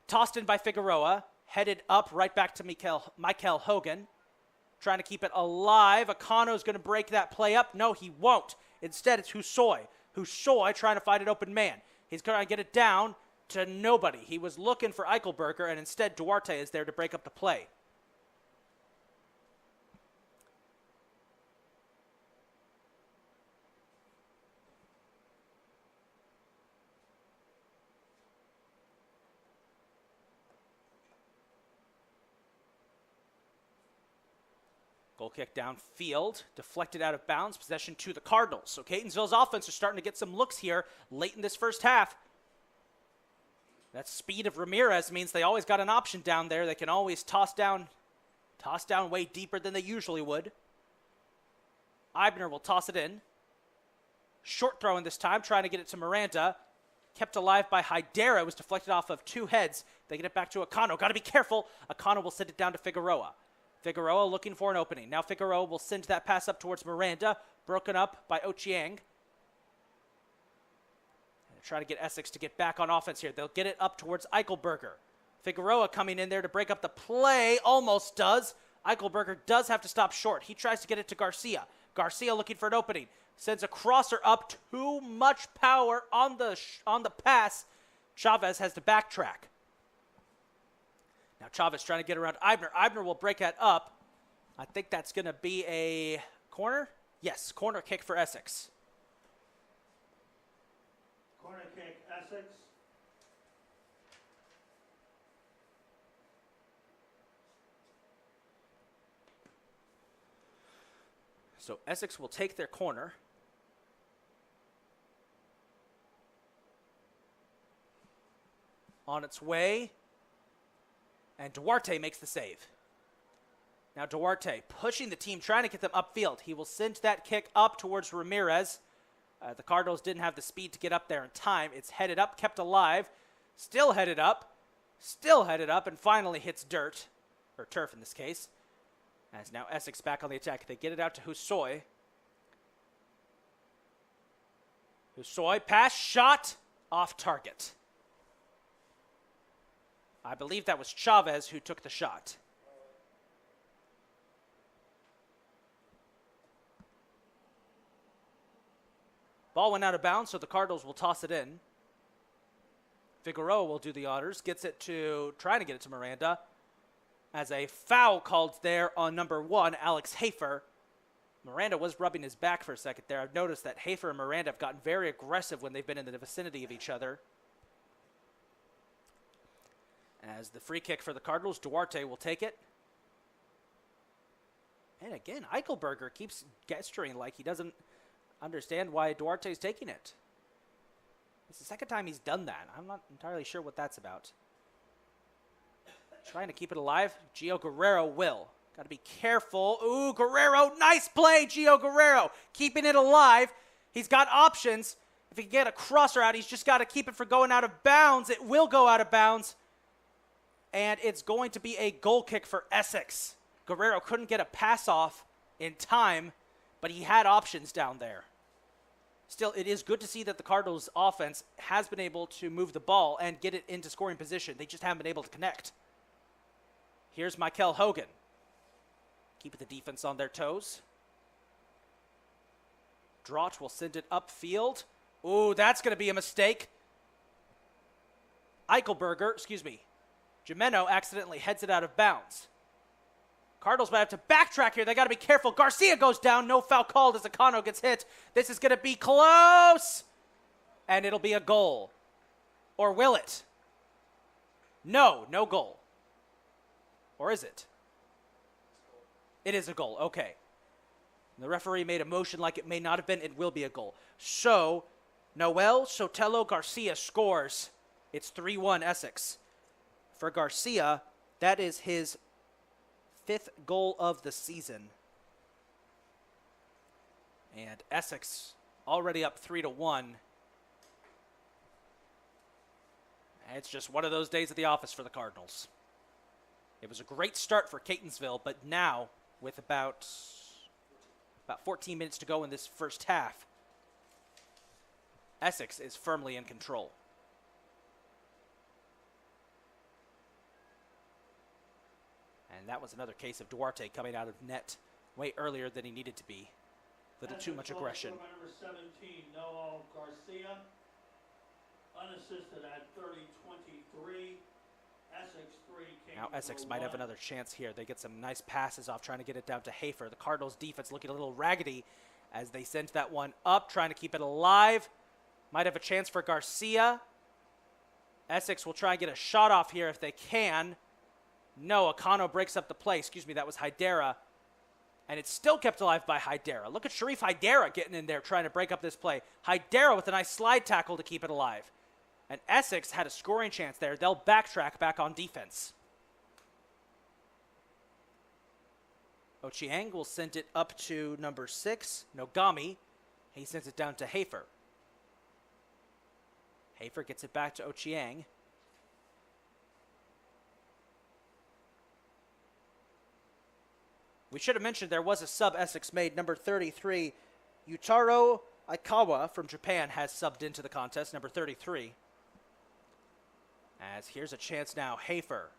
Tossed in by Figueroa, headed up right back to Michael Hogan, trying to keep it alive. Akano's going to break that play up. No, he won't. Instead, it's Hussoy. Hussoy trying to find an open man. He's going to get it down to nobody. He was looking for Eichelberger, and instead Duarte is there to break up the play. Goal kick downfield, deflected out of bounds, possession to the Cardinals. So Catonsville's offense is starting to get some looks here late in this first half. That speed of Ramirez means they always got an option down there. They can always toss down way deeper than they usually would. Eibner will toss it in. Short throw in this time, trying to get it to Miranda. Kept alive by Hydera. It was deflected off of two heads. They get it back to Akano. Got to be careful. Akano will send it down to Figueroa. Figueroa looking for an opening. Now Figueroa will send that pass up towards Miranda. Broken up by Ochieng. Try to get Essex to get back on offense here. They'll get it up towards Eichelberger. Figueroa coming in there to break up the play. Almost does. Eichelberger does have to stop short. He tries to get it to Garcia. Garcia looking for an opening. Sends a crosser up. Too much power on the pass. Chavez has to backtrack. Now Chavez trying to get around Eibner. Eibner will break that up. I think that's going to be a corner. Yes, corner kick for Essex. Corner kick, Essex. So Essex will take their corner. On its way. And Duarte makes the save. Now Duarte pushing the team, trying to get them upfield. He will send that kick up towards Ramirez. The Cardinals didn't have the speed to get up there in time. It's headed up, kept alive, still headed up, and finally hits dirt, or turf in this case. As now Essex back on the attack. They get it out to Hussoy. Hussoy, pass, shot, off target. I believe that was Chavez who took the shot. Ball went out of bounds, so the Cardinals will toss it in. Figueroa will do the honors, trying to get it to Miranda. As a foul called there on number 1, Alex Hafer. Miranda was rubbing his back for a second there. I've noticed that Hafer and Miranda have gotten very aggressive when they've been in the vicinity of each other. As the free kick for the Cardinals, Duarte will take it. And again, Eichelberger keeps gesturing like he doesn't understand why Duarte's taking it. It's the second time he's done that. I'm not entirely sure what that's about. Trying to keep it alive. Gio Guerrero will. Got to be careful. Ooh, Guerrero. Nice play, Gio Guerrero. Keeping it alive. He's got options. If he can get a crosser out, he's just got to keep it from going out of bounds. It will go out of bounds. And it's going to be a goal kick for Essex. Guerrero couldn't get a pass off in time, but he had options down there. Still, it is good to see that the Cardinals' offense has been able to move the ball and get it into scoring position. They just haven't been able to connect. Here's Michael Hogan. Keeping the defense on their toes. Drott will send it upfield. Ooh, that's going to be a mistake. Jimeno accidentally heads it out of bounds. Cardinals might have to backtrack here. They got to be careful. Garcia goes down. No foul called as Acano gets hit. This is going to be close. And it'll be a goal. Or will it? No, no goal. Or is it? It is a goal. Okay. The referee made a motion like it may not have been. It will be a goal. So, Noel Sotelo Garcia scores. It's 3-1 Essex. For Garcia, that is his 5th goal of the season. And Essex already up 3-1. It's just one of those days at the office for the Cardinals. It was a great start for Catonsville, but now, with about 14 minutes to go in this first half, Essex is firmly in control. And that was another case of Duarte coming out of net way earlier than he needed to be. A little too much aggression. Number 17, Noel Garcia, unassisted at 30-23. Essex 3. Now Essex might have another chance here. They get some nice passes off, trying to get it down to Hafer. The Cardinals defense looking a little raggedy as they send that one up, trying to keep it alive. Might have a chance for Garcia. Essex will try and get a shot off here if they can. No, Acano breaks up the play. Excuse me, that was Hydera. And it's still kept alive by Hydera. Look at Sharif Hydera getting in there trying to break up this play. Hydera with a nice slide tackle to keep it alive. And Essex had a scoring chance there. They'll backtrack back on defense. Ochieng will send it up to number 6, Nogami. He sends it down to Hafer. Hafer gets it back to Ochieng. We should have mentioned there was a sub Essex made. Number 33, Yutaro Aikawa from Japan has subbed into the contest, number 33. As here's a chance now. Hafer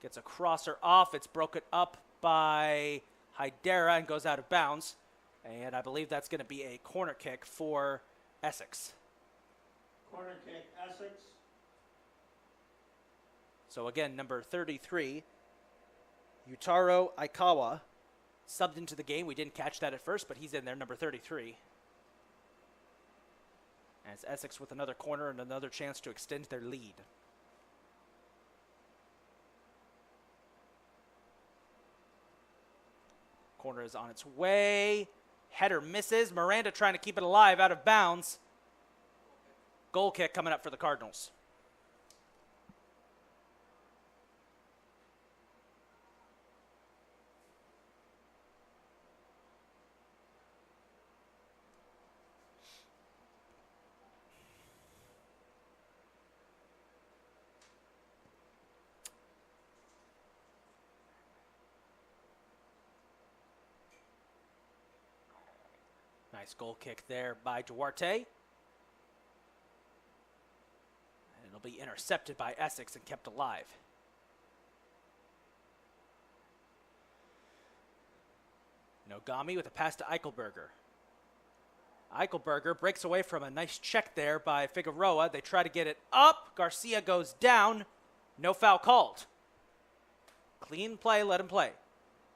gets a crosser off. It's broken up by Hydera and goes out of bounds. And I believe that's going to be a corner kick for Essex. Corner kick, Essex. So again, number 33, Yutaro Aikawa, subbed into the game. We didn't catch that at first, but he's in there, number 33. As Essex with another corner and another chance to extend their lead. Corner is on its way. Header misses. Miranda trying to keep it alive, out of bounds. Goal kick coming up for the Cardinals. Nice goal kick there by Duarte. And it'll be intercepted by Essex and kept alive. Nogami with a pass to Eichelberger. Eichelberger breaks away from a nice check there by Figueroa. They try to get it up. Garcia goes down. No foul called. Clean play, let him play.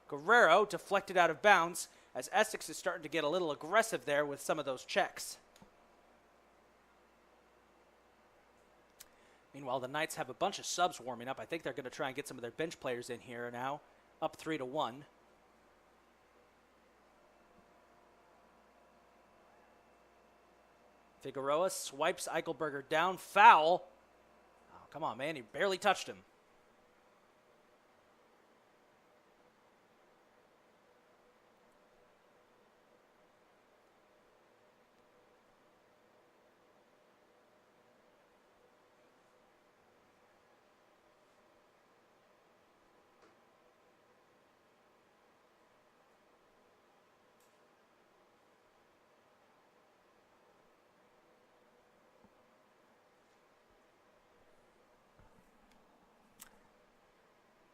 Guerrero deflected out of bounds, as Essex is starting to get a little aggressive there with some of those checks. Meanwhile, the Knights have a bunch of subs warming up. I think they're going to try and get some of their bench players in here now. Up 3-1. Figueroa swipes Eichelberger down. Foul. Oh, come on, man. He barely touched him.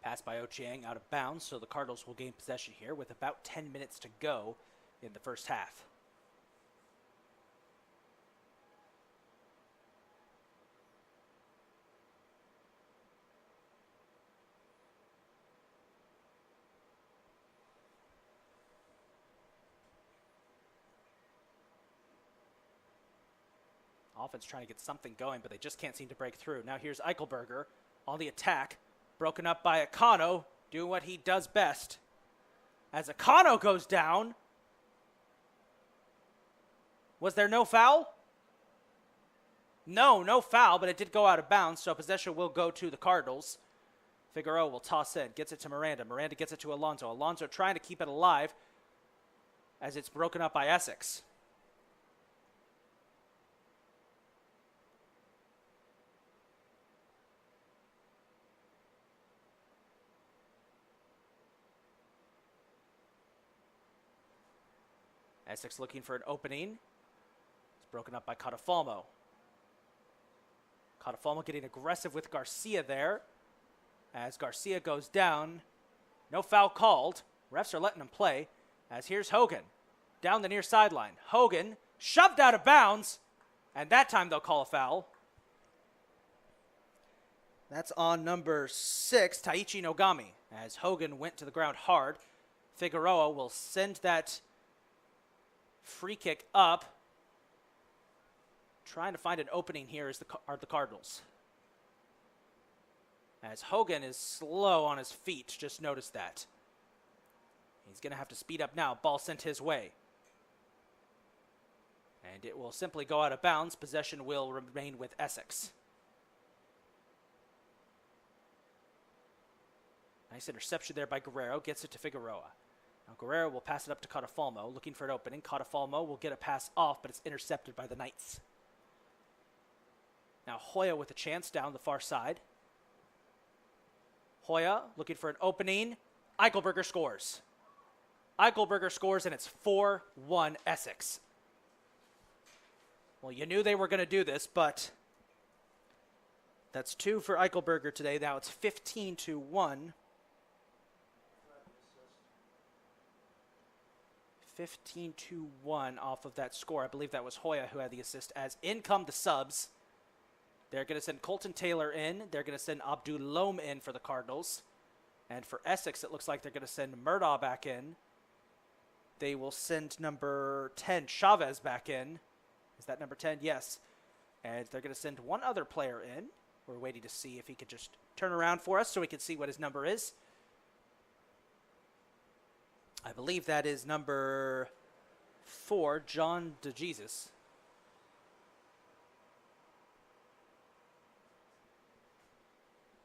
Pass by Ochieng out of bounds, so the Cardinals will gain possession here with about 10 minutes to go in the first half. offense trying to get something going, but they just can't seem to break through. Now here's Eichelberger on the attack, broken up by Akano, doing what he does best. As Akano goes down, was there no foul? No foul, but it did go out of bounds, so possession will go to the Cardinals. Figueroa will toss in, gets it to Miranda. Miranda gets it to Alonso. Alonso trying to keep it alive as it's broken up by Essex. Essex looking for an opening. It's broken up by Catafalmo. Catafalmo getting aggressive with Garcia there. As Garcia goes down, no foul called. Refs are letting him play. As here's Hogan down the near sideline. Hogan shoved out of bounds, and that time they'll call a foul. That's on number 6, Taichi Nogami. As Hogan went to the ground hard, Figueroa will send that free kick up. Trying to find an opening here are the Cardinals. As Hogan is slow on his feet, just notice that. He's going to have to speed up now. Ball sent his way. And it will simply go out of bounds. Possession will remain with Essex. Nice interception there by Guerrero. Gets it to Figueroa. Now Guerrero will pass it up to Catafalmo, looking for an opening. Catafalmo will get a pass off, but it's intercepted by the Knights. Now Hoya with a chance down the far side. Hoya looking for an opening. Eichelberger scores. Eichelberger scores, and it's 4-1 Essex. Well, you knew they were going to do this, but that's 2 for Eichelberger today. Now it's 15-1. 15-1 off of that score. I believe that was Hoya who had the assist. As in come the subs. They're going to send Colton Taylor in. They're going to send Abdul Lom in for the Cardinals. And for Essex, it looks like they're going to send Murdaugh back in. They will send number 10, Chavez, back in. Is that number 10? Yes. And they're going to send one other player in. We're waiting to see if he could just turn around for us so we can see what his number is. I believe that is number 4, John DeJesus.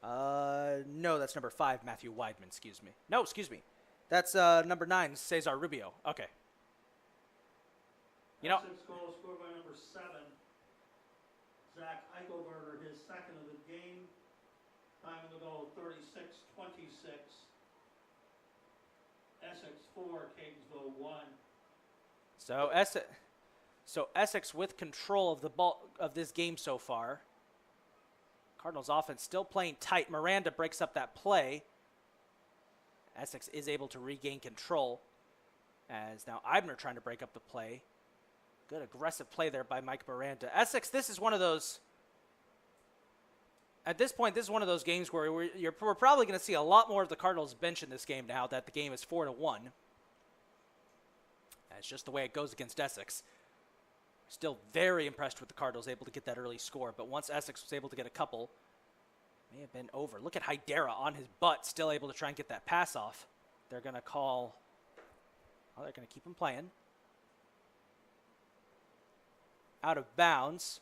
No, that's number 5, Matthew Weidman, excuse me. No, excuse me. That's number 9, Cesar Rubio. Okay. You know, Essex goal scored by number 7, Zach Eichelberger, his second of the game. Time of the goal, 36-26. Essex 4, Catonsville 1. So Essex with control of the ball of this game so far. Cardinals offense still playing tight. Miranda breaks up that play. Essex is able to regain control. As now Eibner trying to break up the play. Good aggressive play there by Mike Miranda. Essex, this is one of those. At this point, this is one of those games where we're probably going to see a lot more of the Cardinals bench in this game now that the game is 4-1. That's just the way it goes against Essex. Still very impressed with the Cardinals able to get that early score, but once Essex was able to get a couple, may have been over. Look at Hydera on his butt, still able to try and get that pass off. They're going to call, well, they're going to keep him playing. Out of bounds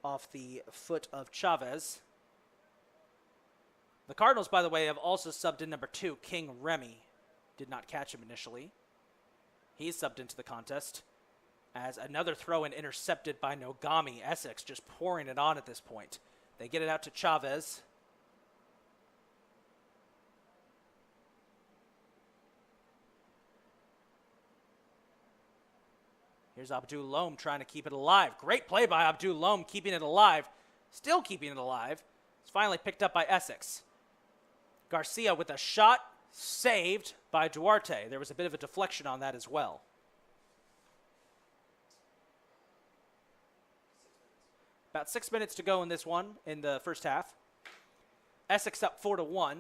off the foot of Chavez. The Cardinals, by the way, have also subbed in number 2, King Remy. Did not catch him initially. He's subbed into the contest. As another throw-in intercepted by Nogami. Essex just pouring it on at this point. They get it out to Chavez. Here's Abdul Lom trying to keep it alive. Great play by Abdul Lom, keeping it alive. Still keeping it alive. It's finally picked up by Essex. Garcia with a shot, saved by Duarte. There was a bit of a deflection on that as well. About 6 minutes to go in this one, in the first half. Essex up 4-1.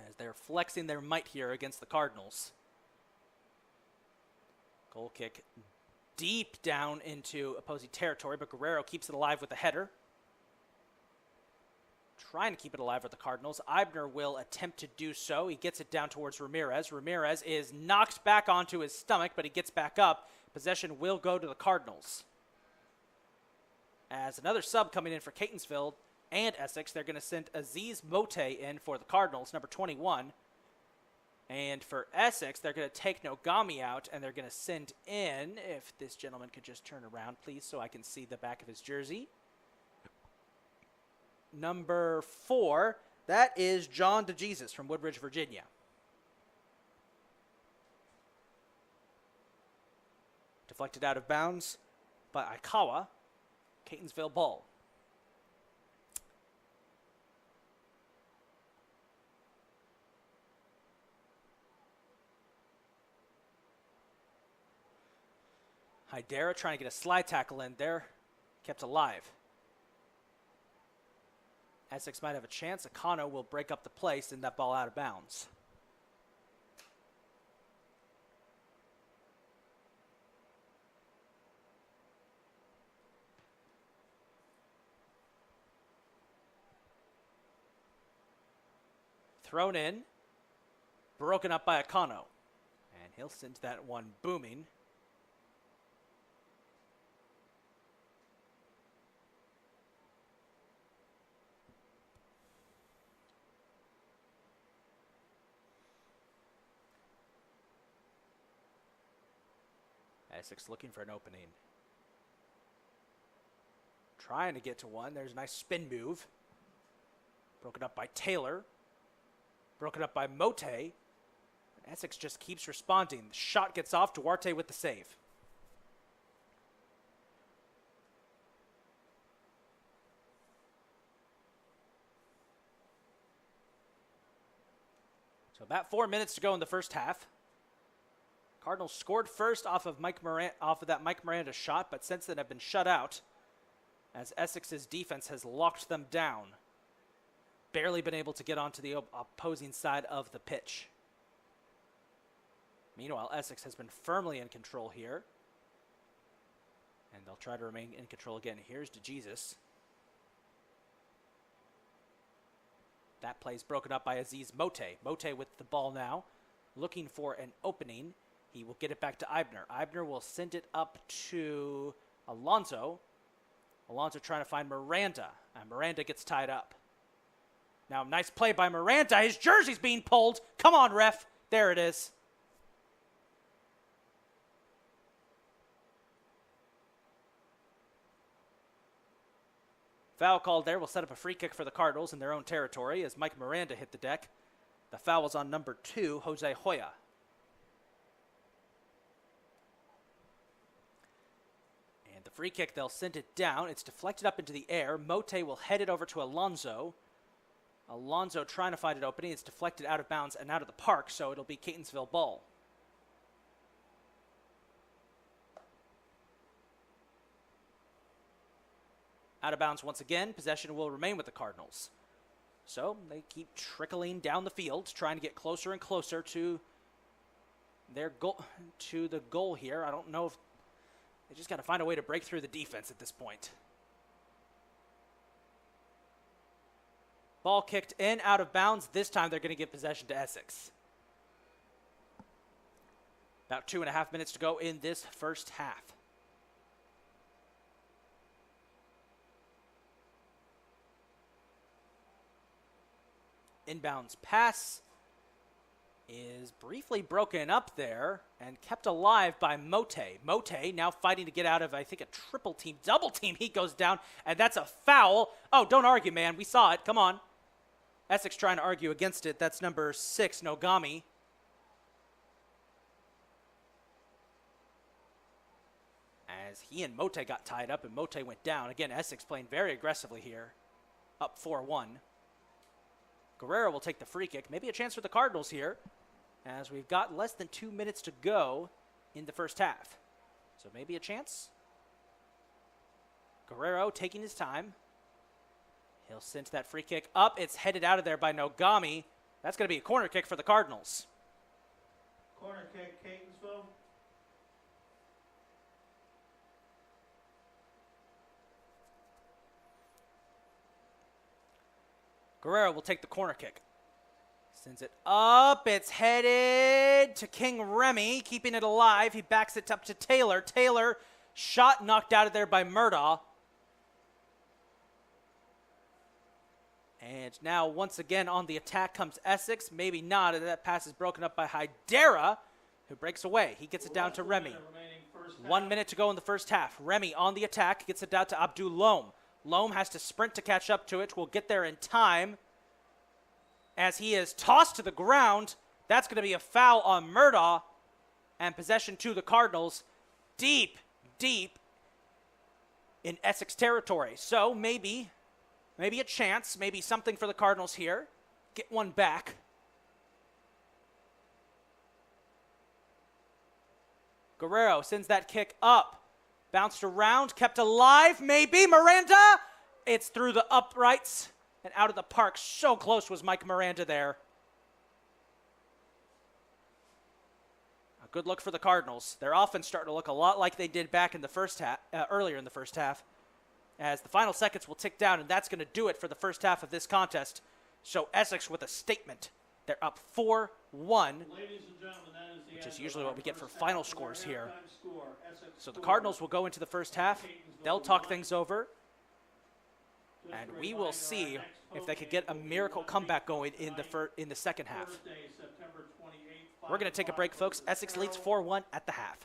As they're flexing their might here against the Cardinals. Goal kick deep down into opposing territory, but Guerrero keeps it alive with a header. Trying to keep it alive with the Cardinals. Eibner will attempt to do so. He gets it down towards Ramirez. Ramirez is knocked back onto his stomach, but he gets back up. Possession will go to the Cardinals. As another sub coming in for Catonsville and Essex, they're going to send Aziz Mote in for the Cardinals, number 21. And for Essex, they're going to take Nogami out, and they're going to send in, if this gentleman could just turn around, please, so I can see the back of his jersey. Number 4, that is John DeJesus from Woodbridge, Virginia. Deflected out of bounds by Aikawa. Catonsville ball. Hydera trying to get a slide tackle in there. Kept alive. Essex might have a chance. Akano will break up the play, send that ball out of bounds. Thrown in. Broken up by Akano. And he'll send that one booming. Essex looking for an opening. Trying to get to one. There's a nice spin move. Broken up by Taylor. Broken up by Mote. Essex just keeps responding. The shot gets off. Duarte with the save. So about 4 minutes to go in the first half. Cardinals scored first off of that Mike Miranda shot, but since then have been shut out as Essex's defense has locked them down. Barely been able to get onto the opposing side of the pitch. Meanwhile, Essex has been firmly in control here. And they'll try to remain in control again. Here's DeJesus. That play's broken up by Aziz Mote. Mote with the ball now, looking for an opening. He will get it back to Eibner. Eibner will send it up to Alonso. Alonso trying to find Miranda. And Miranda gets tied up. Now, nice play by Miranda. His jersey's being pulled. Come on, ref. There it is. Foul called there will set up a free kick for the Cardinals in their own territory as Mike Miranda hit the deck. The foul was on number 2, Jose Hoya. The free kick, they'll send it down. It's deflected up into the air. Mote will head it over to Alonso. Alonso trying to find an opening. It's deflected out of bounds and out of the park, so it'll be Catonsville ball. Out of bounds once again. Possession will remain with the Cardinals. So they keep trickling down the field, trying to get closer and closer to their goal, to the goal here. I don't know if they just got to find a way to break through the defense at this point. Ball kicked in, out of bounds. This time they're going to give possession to Essex. About 2.5 minutes to go in this first half. Inbounds pass is briefly broken up there and kept alive by Mote. Mote now fighting to get out of, I think, a double team. He goes down, and that's a foul. Oh, don't argue, man. We saw it. Come on. Essex trying to argue against it. That's number 6, Nogami. As he and Mote got tied up, and Mote went down. Again, Essex playing very aggressively here. Up 4-1. Guerrero will take the free kick. Maybe a chance for the Cardinals here, as we've got less than 2 minutes to go in the first half. So maybe a chance. Guerrero taking his time. He'll send that free kick up. It's headed out of there by Nogami. That's going to be a corner kick for the Cardinals. Corner kick, Catonsville. Guerrero will take the corner kick. Sends it up. It's headed to King Remy, keeping it alive. He backs it up to Taylor. Taylor, shot knocked out of there by Murdaugh. And now, once again, on the attack comes Essex. Maybe not. That pass is broken up by Hydera, who breaks away. He gets it down to Remy. 1 minute to go in the first half. Remy on the attack, gets it down to Abdul Loam. Loam has to sprint to catch up to it. Will get there in time. As he is tossed to the ground, that's going to be a foul on Murdaugh. And possession to the Cardinals. Deep, deep in Essex territory. So maybe a chance, maybe something for the Cardinals here. Get one back. Guerrero sends that kick up. Bounced around, kept alive, maybe. Miranda! It's through the uprights and out of the park. So close was Mike Miranda there. A good look for the Cardinals. They're often starting to look a lot like they did back in the first half, earlier in the first half. As the final seconds will tick down, and that's going to do it for the first half of this contest. So Essex with a statement. They're up 4-1, which is usually what we get for final scores here. So the Cardinals will go into the first half. They'll talk things over. And we will see if they could get a miracle comeback going in the second half. We're going to take a break, folks. Essex leads 4-1 at the half.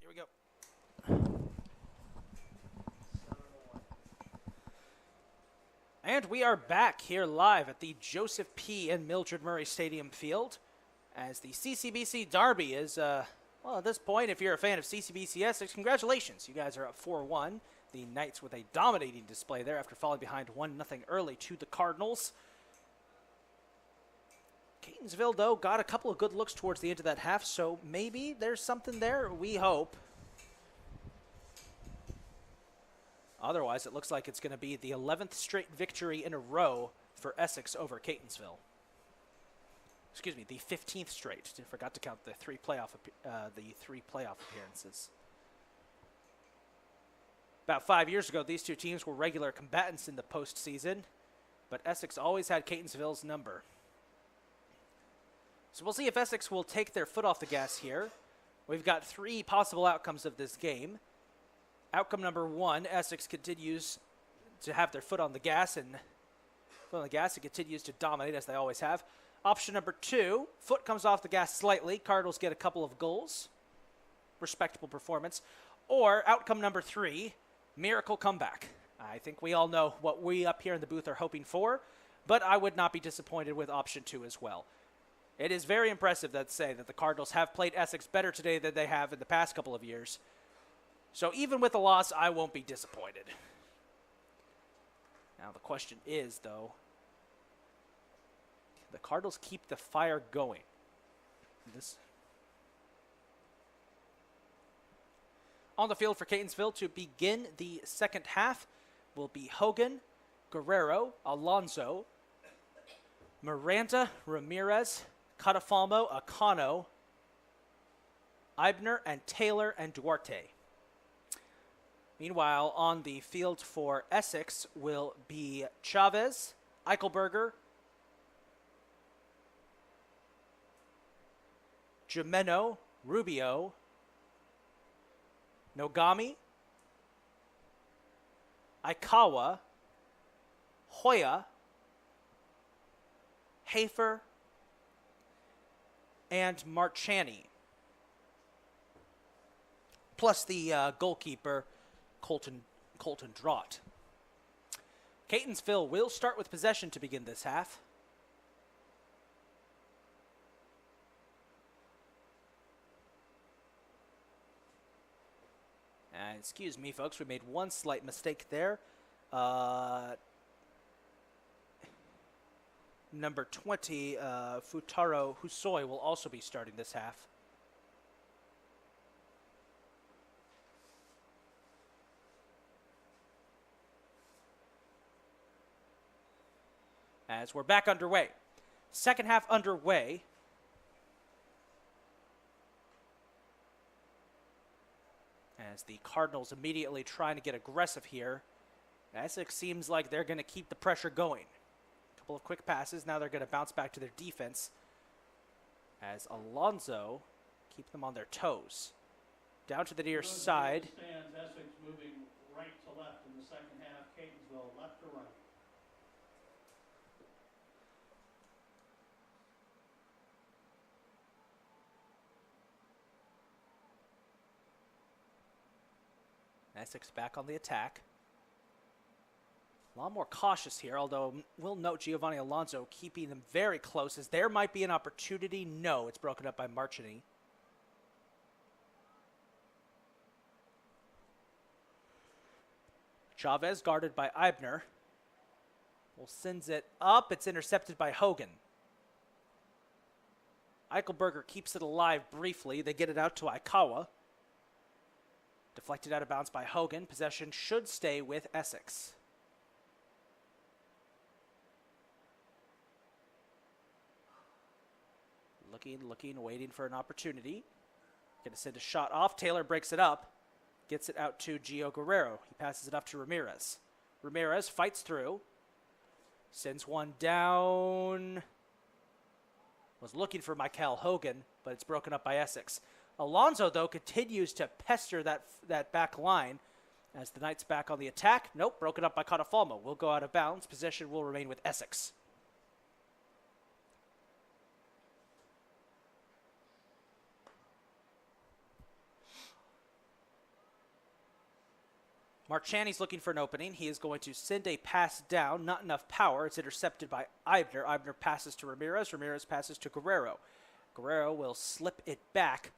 Here we go. And we are back here live at the Joseph P. and Mildred Murray Stadium Field as the CCBC Derby is, well, at this point, if you're a fan of CCBC Essex, congratulations. You guys are up 4-1. The Knights with a dominating display there after falling behind 1-0 early to the Cardinals. Catonsville, though, got a couple of good looks towards the end of that half, so maybe there's something there. We hope. Otherwise, it looks like it's going to be the 11th straight victory in a row for Essex over Catonsville. Excuse me, the 15th straight. I forgot to count the three playoff appearances. About 5 years ago, these two teams were regular combatants in the postseason, but Essex always had Catonsville's number. So we'll see if Essex will take their foot off the gas here. We've got three possible outcomes of this game. Outcome number one, Essex continues to have their foot on the gas and continues to dominate as they always have. Option number two, foot comes off the gas slightly. Cardinals get a couple of goals. Respectable performance. Or outcome number three, miracle comeback. I think we all know what we up here in the booth are hoping for, but I would not be disappointed with option two as well. It is very impressive that the Cardinals have played Essex better today than they have in the past couple of years. So even with a loss, I won't be disappointed. Now the question is, though, can the Cardinals keep the fire going? On the field for Catonsville to begin the second half will be Hogan, Guerrero, Alonso, Miranda, Ramirez, Catafalmo, Acano, Eibner, and Taylor and Duarte. Meanwhile, on the field for Essex will be Chavez, Eichelberger, Gimeno, Rubio, Nogami, Aikawa, Hoya, Hafer, and Marchani. Plus the goalkeeper, Colton Draught. Catonsville will start with possession to begin this half. And excuse me, folks, we made one slight mistake there. Number 20, Futaro Husoi, will also be starting this half. As we're back underway. Second half underway. As the Cardinals immediately trying to get aggressive here. Essex seems like they're going to keep the pressure going. A couple of quick passes. Now they're going to bounce back to their defense. As Alonso keep them on their toes. Down to the near side. Stands, Essex moving right to left in the second half. Catonsville left to right. Essex back on the attack. A lot more cautious here, although we'll note Giovanni Alonso keeping them very close, as there might be an opportunity. No, it's broken up by Marchini. Chavez guarded by Eibner. Well, sends it up. It's intercepted by Hogan. Eichelberger keeps it alive briefly. They get it out to Aikawa. Deflected out of bounds by Hogan. Possession should stay with Essex. Looking, waiting for an opportunity. Gonna send a shot off. Taylor breaks it up. Gets it out to Gio Guerrero. He passes it up to Ramirez. Ramirez fights through. Sends one down. Was looking for Michael Hogan, but it's broken up by Essex. Alonso, though, continues to pester that back line as the Knights back on the attack. Nope, broken up by Catafalmo. Will go out of bounds. Possession will remain with Essex. Marchani's looking for an opening. He is going to send a pass down. Not enough power. It's intercepted by Eibner. Eibner passes to Ramirez. Ramirez passes to Guerrero. Guerrero will slip it back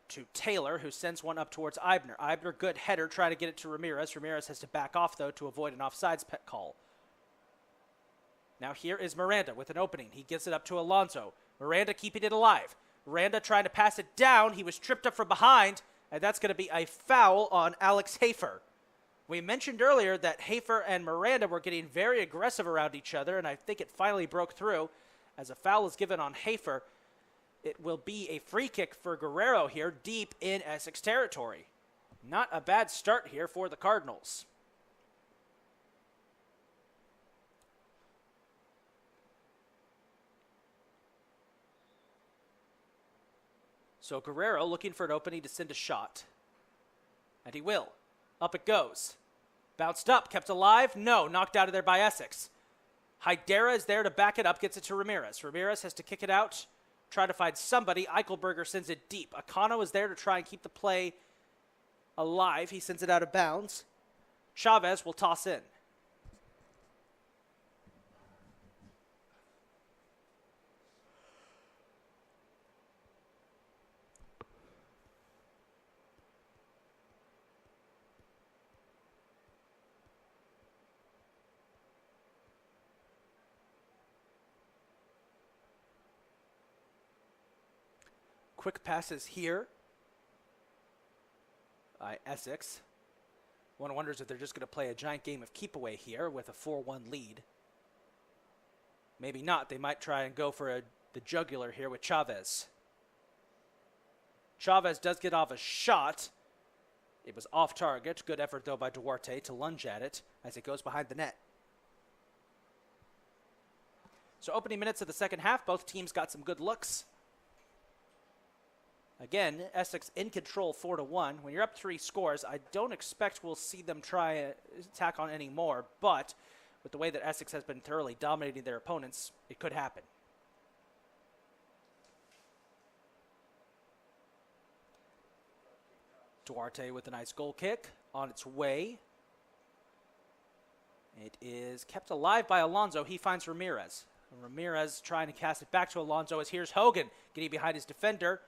to Taylor, who sends one up towards Eibner. Eibner, good header, trying to get it to Ramirez. Ramirez has to back off, though, to avoid an offsides pet call. Now here is Miranda with an opening. He gives it up to Alonso. Miranda keeping it alive. Miranda trying to pass it down. He was tripped up from behind, and that's going to be a foul on Alex Hafer. We mentioned earlier that Hafer and Miranda were getting very aggressive around each other, and I think it finally broke through as a foul is given on Hafer. It will be a free kick for Guerrero here deep in Essex territory. Not a bad start here for the Cardinals. So Guerrero looking for an opening to send a shot. And he will. Up it goes. Bounced up, kept alive. No, knocked out of there by Essex. Hydera is there to back it up, gets it to Ramirez. Ramirez has to kick it out, try to find somebody. Eichelberger sends it deep. Akano is there to try and keep the play alive. He sends it out of bounds. Chavez will toss in. Quick passes here by Essex. One wonders if they're just going to play a giant game of keep away here with a 4-1 lead. Maybe not. They might try and go for the jugular here with Chavez. Chavez does get off a shot. It was off target. Good effort, though, by Duarte to lunge at it as it goes behind the net. So opening minutes of the second half, both teams got some good looks. Again, Essex in control 4-1. When you're up 3 scores, I don't expect we'll see them try to attack on any more, but with the way that Essex has been thoroughly dominating their opponents, it could happen. Duarte with a nice goal kick on its way. It is kept alive by Alonso. He finds Ramirez. Ramirez trying to cast it back to Alonso as here's Hogan getting behind his defender.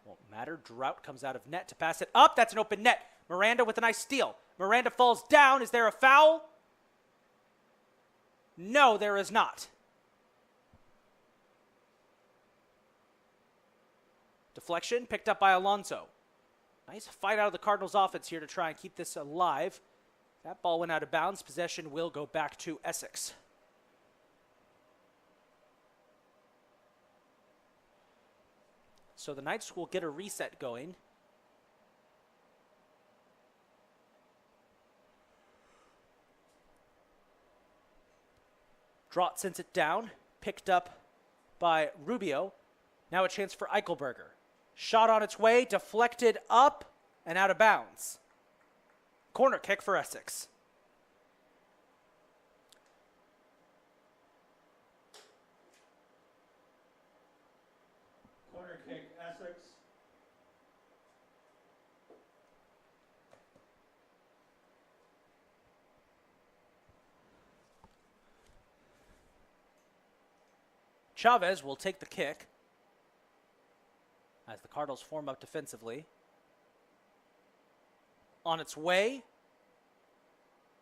Won't matter. Drought comes out of net to pass it up. That's an open net. Miranda with a nice steal. Miranda falls down. Is there a foul? No, there is not. Deflection picked up by Alonso. Nice fight out of the Cardinals offense here to try and keep this alive. That ball went out of bounds. Possession will go back to Essex. So the Knights will get a reset going. Drott sends it down, picked up by Rubio. Now a chance for Eichelberger. Shot on its way, deflected up and out of bounds. Corner kick for Essex. Corner kick, Essex. Chavez will take the kick as the Cardinals form up defensively. On its way.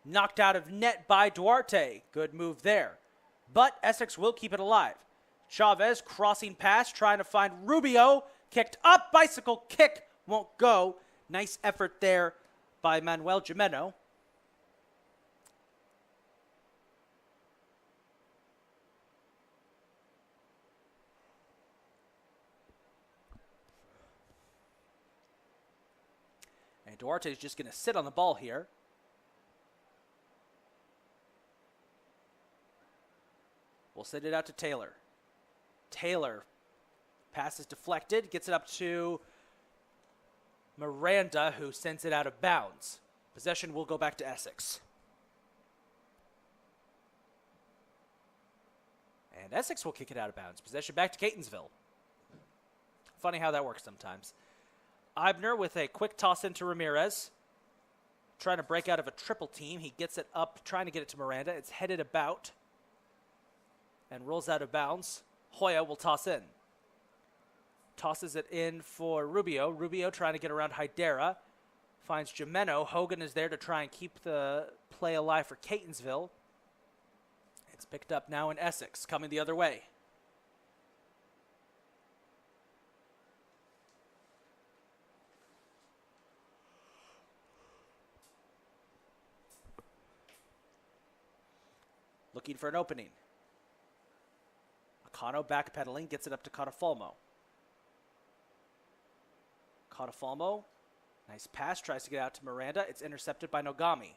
Knocked out of net by Duarte. Good move there. But Essex will keep it alive. Chavez crossing pass, trying to find Rubio. Kicked up, bicycle kick, won't go. Nice effort there by Manuel Gimeno. And Duarte is just going to sit on the ball here. We'll send it out to Taylor. Taylor, pass is deflected, gets it up to Miranda, who sends it out of bounds. Possession will go back to Essex. And Essex will kick it out of bounds. Possession back to Catonsville. Funny how that works sometimes. Eibner with a quick toss into Ramirez. trying to break out of a triple team. He gets it up, trying to get it to Miranda. It's headed about and rolls out of bounds. Hoya will toss in. Tosses it in for Rubio. Rubio trying to get around Hydera. Finds Jimeno. Hogan is there to try and keep the play alive for Catonsville. It's picked up now in Essex, coming the other way. Looking for an opening. Akano backpedaling, gets it up to Catafalmo. Catafalmo, nice pass, tries to get out to Miranda. It's intercepted by Nogami.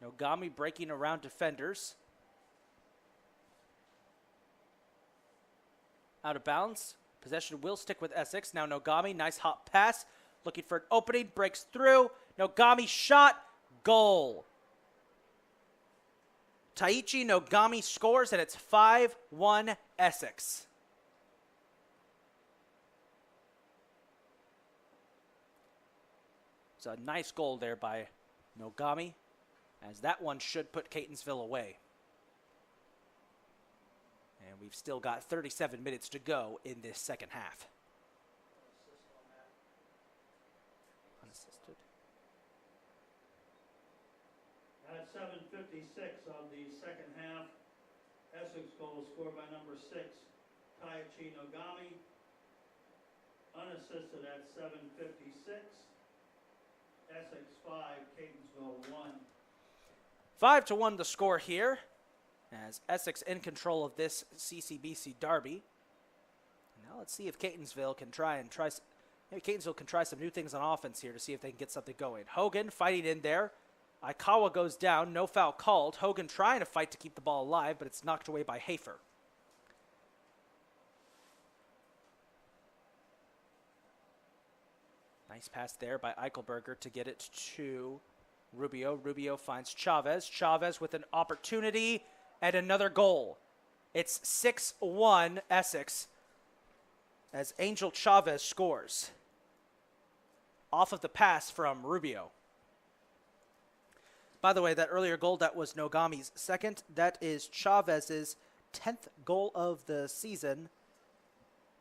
Nogami breaking around defenders. Out of bounds. Possession will stick with Essex. Now Nogami, nice hot pass. Looking for an opening, breaks through. Nogami shot, goal. Taichi Nogami scores, and it's 5-1 Essex. It's a nice goal there by Nogami, as that one should put Catonsville away. And we've still got 37 minutes to go in this second half. Unassisted. At 7:56 of the second half, Essex goal scored by number 6, Taichi Nogami. Unassisted at 7:56. Essex 5, Catonsville 1. 5-1 the score here, as Essex in control of this CCBC derby. Now let's see if Catonsville can maybe Catonsville can try some new things on offense here to see if they can get something going. Hogan fighting in there. Aikawa goes down, no foul called. Hogan trying to fight to keep the ball alive, but it's knocked away by Hafer. Nice pass there by Eichelberger to get it to Rubio. Rubio finds Chavez. Chavez with an opportunity and another goal. It's 6-1 Essex as Angel Chavez scores off of the pass from Rubio. By the way, that earlier goal, that was Nogami's second. That is Chavez's 10th goal of the season.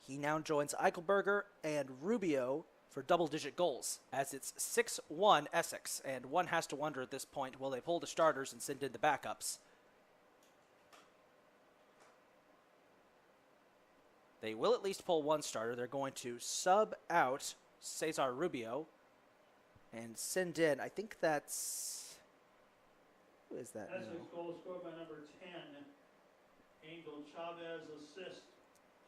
He now joins Eichelberger and Rubio for double-digit goals, as it's 6-1 Essex. And one has to wonder at this point, will they pull the starters and send in the backups? They will at least pull one starter. They're going to sub out Cesar Rubio and send in, I think that's... Who is that Essex now? goal scored by number 10, Angel Chavez. Assist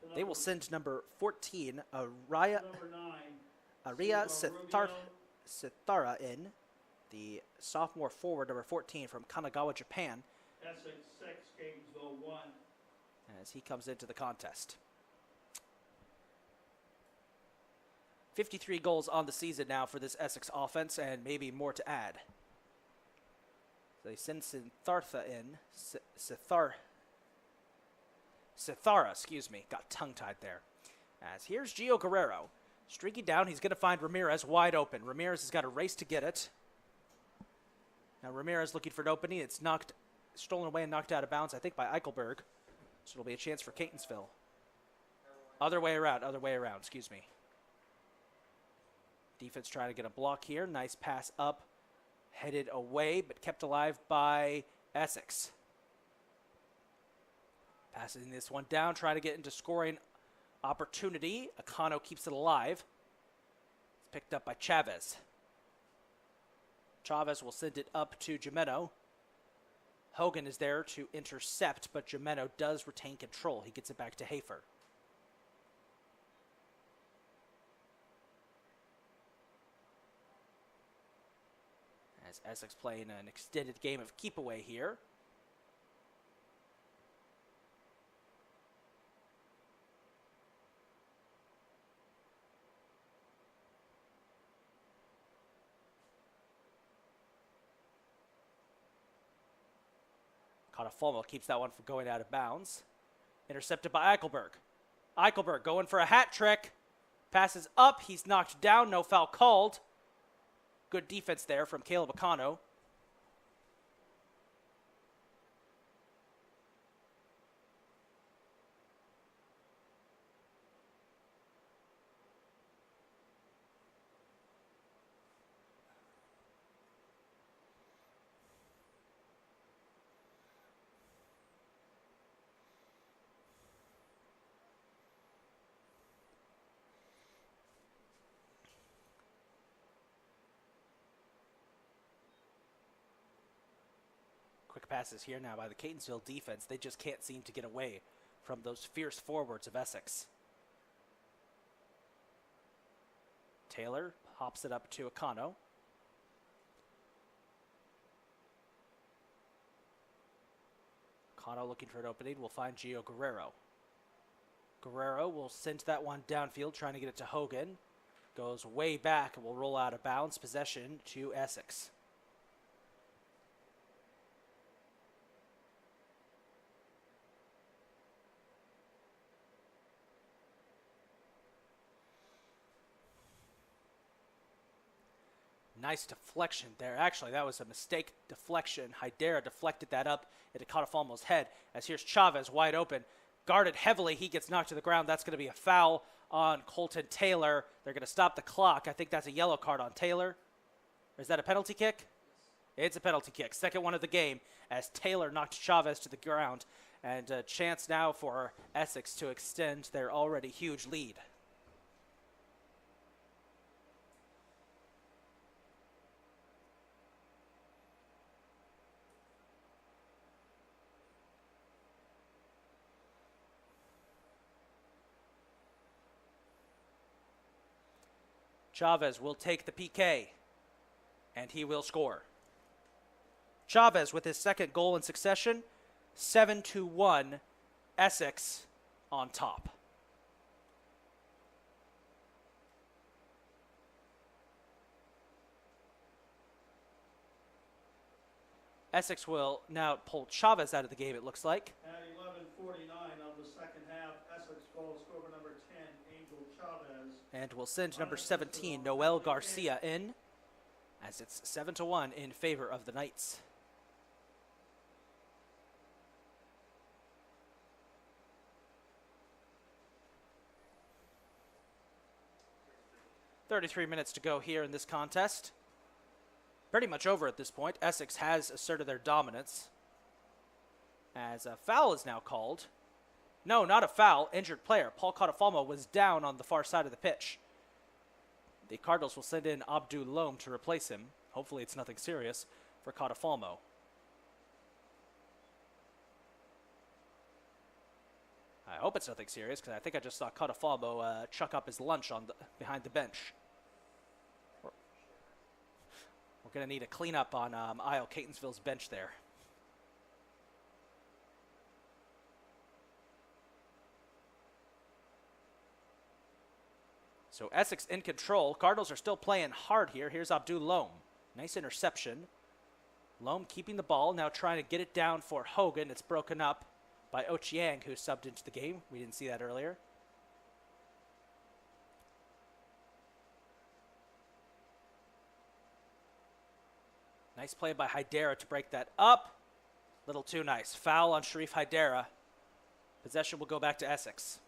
to They will send number 14, Araya number 9, Aria Cesar Rubio. Sithara in, the sophomore forward, number 14 from Kanagawa, Japan, Essex 6, Catonsville 1. as he comes into the contest. 53 goals on the season now for this Essex offense, and maybe more to add. They send Sithartha in. Sithara, excuse me. Got tongue-tied there. As here's Gio Guerrero. Streaking down, he's going to find Ramirez wide open. Ramirez has got a race to get it. Now Ramirez looking for an opening. It's stolen away and knocked out of bounds, I think, by Eichelberg. So it'll be a chance for Catonsville. Other way around, excuse me. Defense trying to get a block here. Nice pass up. Headed away, but kept alive by Essex. Passing this one down, trying to get into scoring opportunity. Akano keeps it alive. It's picked up by Chavez. Chavez will send it up to Jimeno. Hogan is there to intercept, but Jimeno does retain control. He gets it back to Hafer. As Essex playing an extended game of keep away here. Catafalmo keeps that one from going out of bounds. Intercepted by Eichelberg. Eichelberg going for a hat trick. Passes up. He's knocked down. No foul called. Good defense there from Caleb Akano. Quick passes here now by the Catonsville defense. They just can't seem to get away from those fierce forwards of Essex. Taylor hops it up to Akano. Akano looking for an opening. Will find Gio Guerrero. Guerrero will send that one downfield, trying to get it to Hogan. Goes way back and will roll out of bounds. Possession to Essex. Nice deflection there. Actually, that was a mistake deflection. Hydera deflected that up. It caught Falmo's head. As here's Chavez wide open. Guarded heavily. He gets knocked to the ground. That's going to be a foul on Colton Taylor. They're going to stop the clock. I think that's a yellow card on Taylor. Or is that a penalty kick? It's a penalty kick. Second one of the game as Taylor knocked Chavez to the ground. And a chance now for Essex to extend their already huge lead. Chavez will take the PK, and he will score. Chavez with his second goal in succession, 7-1, Essex on top. Essex will now pull Chavez out of the game, it looks like. At 11:49 of the second half, Essex goal scorer number 10, Angel Chavez. And we'll send number 17, Noel Garcia, in, as it's 7-1 in favor of the Knights. "33 minutes to go here in this contest. Pretty much over at this point. Essex has asserted their dominance, as a foul is now called. No, not a foul. Injured player. Paul Catafalmo was down on the far side of the pitch. The Cardinals will send in Abdul Lom to replace him. Hopefully it's nothing serious for Catafalmo. I hope it's nothing serious, because I think I just saw Catafalmo chuck up his lunch on behind the bench. We're going to need a cleanup on Isle Catonsville's bench there. So Essex in control. Cardinals are still playing hard here. Here's Abdul Lom. Nice interception. Lom keeping the ball, now trying to get it down for Hogan. It's broken up by Ochiang, who subbed into the game. We didn't see that earlier. Nice play by Hydera to break that up. Little too nice. Foul on Sharif Hydera. Possession will go back to Essex.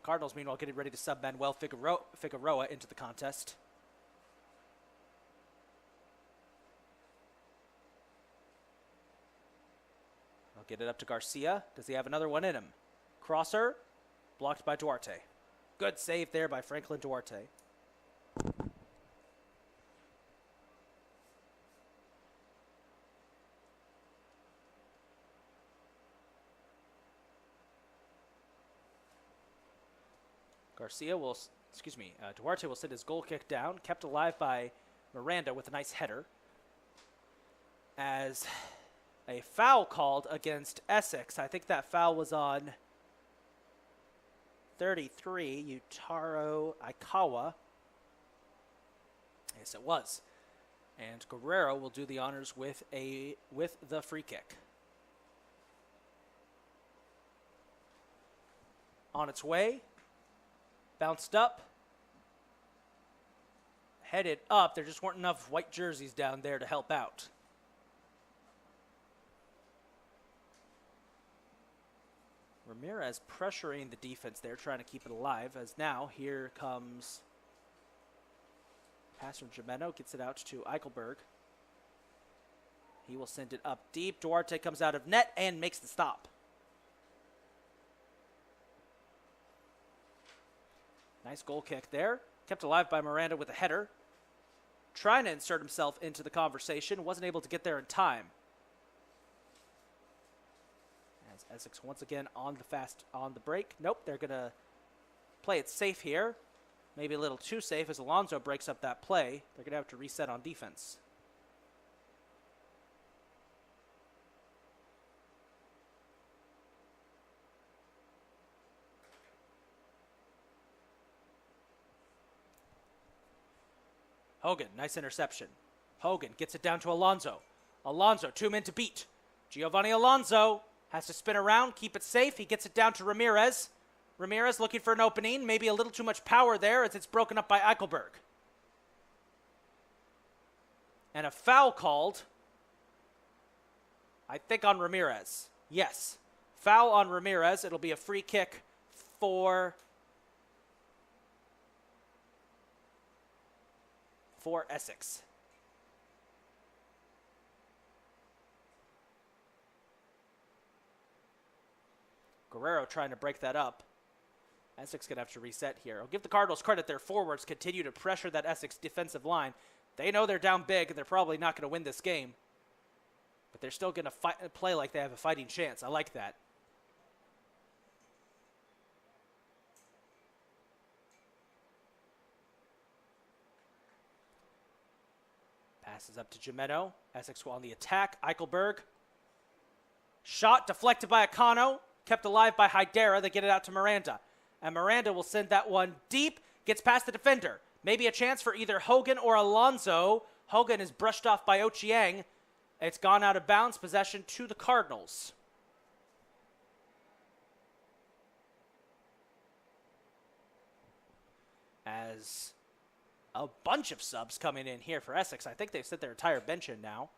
Cardinals, meanwhile, getting ready to sub Manuel Figueroa into the contest. I'll get it up to Garcia. Does he have another one in him? Crosser, blocked by Duarte. Good save there by Franklin Duarte. Duarte will send his goal kick down, kept alive by Miranda with a nice header. As a foul called against Essex. I think that foul was on 33, Yutaro Aikawa. Yes, it was. And Guerrero will do the honors with the free kick. On its way. Bounced up, headed up. There just weren't enough white jerseys down there to help out. Ramirez pressuring the defense there, trying to keep it alive, as now here comes pass from Jimeno, gets it out to Eichelberg. He will send it up deep. Duarte comes out of net and makes the stop. Nice goal kick there. Kept alive by Miranda with a header. Trying to insert himself into the conversation. Wasn't able to get there in time. As Essex once again on the break. Nope, they're going to play it safe here. Maybe a little too safe as Alonso breaks up that play. They're going to have to reset on defense. Hogan, nice interception. Hogan gets it down to Alonso. Alonso, 2 men to beat. Giovanni Alonso has to spin around, keep it safe. He gets it down to Ramirez. Ramirez looking for an opening. Maybe a little too much power there as it's broken up by Eichelberg. And a foul called, I think, on Ramirez. Yes. Foul on Ramirez. It'll be a free kick for Essex. Guerrero trying to break that up. Essex going to have to reset here. I'll give the Cardinals credit. Their forwards continue to pressure that Essex defensive line. They know they're down big, and they're probably not going to win this game. But they're still going to play like they have a fighting chance. I like that. Passes up to Jimeno. Essex on the attack. Eichelberg. Shot deflected by Akano. Kept alive by Hydera. They get it out to Miranda. And Miranda will send that one deep. Gets past the defender. Maybe a chance for either Hogan or Alonso. Hogan is brushed off by Ochieng. It's gone out of bounds. Possession to the Cardinals. As a bunch of subs coming in here for Essex. I think they've set their entire bench in now.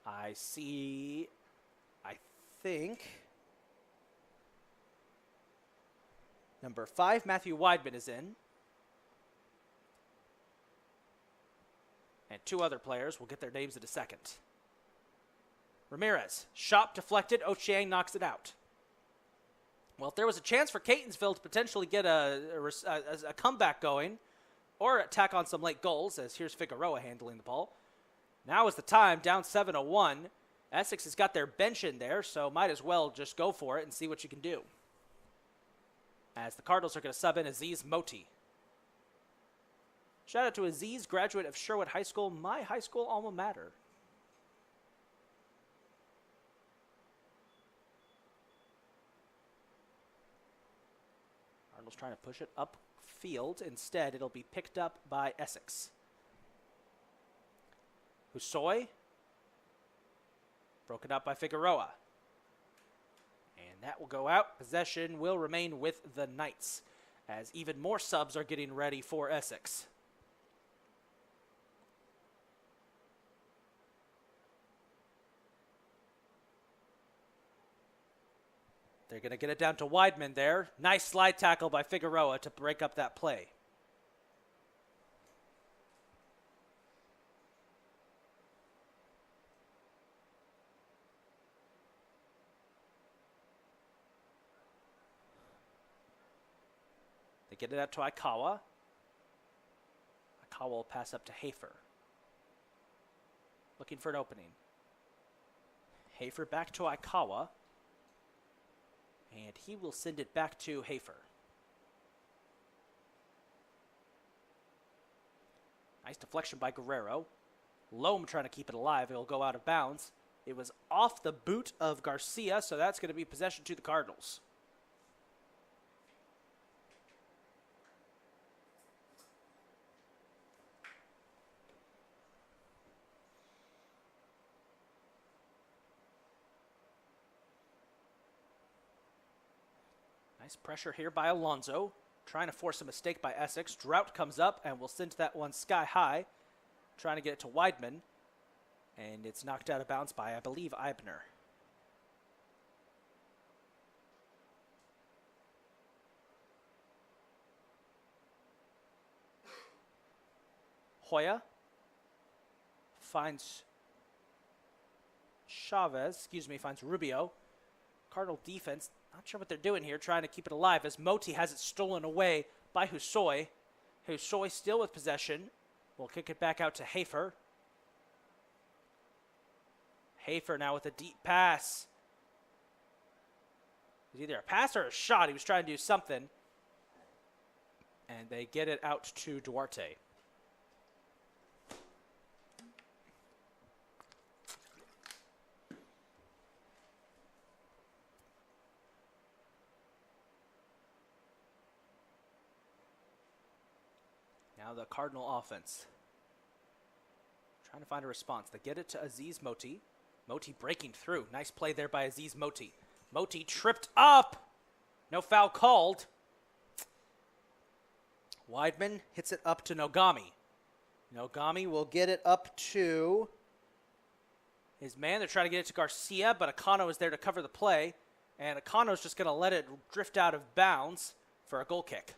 I think number 5, Matthew Weidman, is in. And 2 other players will get their names in a second. Ramirez, shot deflected. Ochieng knocks it out. Well, if there was a chance for Catonsville to potentially get a comeback going or attack on some late goals, as here's Figueroa handling the ball. Now is the time, down 7-1. Essex has got their bench in there, so might as well just go for it and see what you can do. As the Cardinals are going to sub in Aziz Moti. Shout out to Aziz, graduate of Sherwood High School, my high school alma mater. Cardinals trying to push it upfield. Instead, it'll be picked up by Essex. Hussoy. Broken up by Figueroa. And that will go out. Possession will remain with the Knights, as even more subs are getting ready for Essex. They're going to get it down to Weidman there. Nice slide tackle by Figueroa to break up that play. They get it out to Aikawa. Aikawa will pass up to Hafer. Looking for an opening. Hafer back to Aikawa. And he will send it back to Hafer. Nice deflection by Guerrero. Loam trying to keep it alive. It'll go out of bounds. It was off the boot of Garcia, so that's going to be possession to the Cardinals. Nice pressure here by Alonso. trying to force a mistake by Essex. Drought comes up and will send that one sky high, trying to get it to Weidman. And it's knocked out of bounds by, I believe, Eibner. Hoya finds finds Rubio. Cardinal defense, not sure what they're doing here, trying to keep it alive as Moti has it stolen away by Hussoy. Hussoy still with possession. Will kick it back out to Hafer. Hafer now with a deep pass. It was either a pass or a shot. He was trying to do something. And they get it out to Duarte. Now the Cardinal offense. Trying to find a response. They get it to Aziz Moti. Moti breaking through. Nice play there by Aziz Moti. Moti tripped up. No foul called. Weidman hits it up to Nogami. Nogami will get it up to his man. They're trying to get it to Garcia, but Akano is there to cover the play. And Akano's just going to let it drift out of bounds for a goal kick.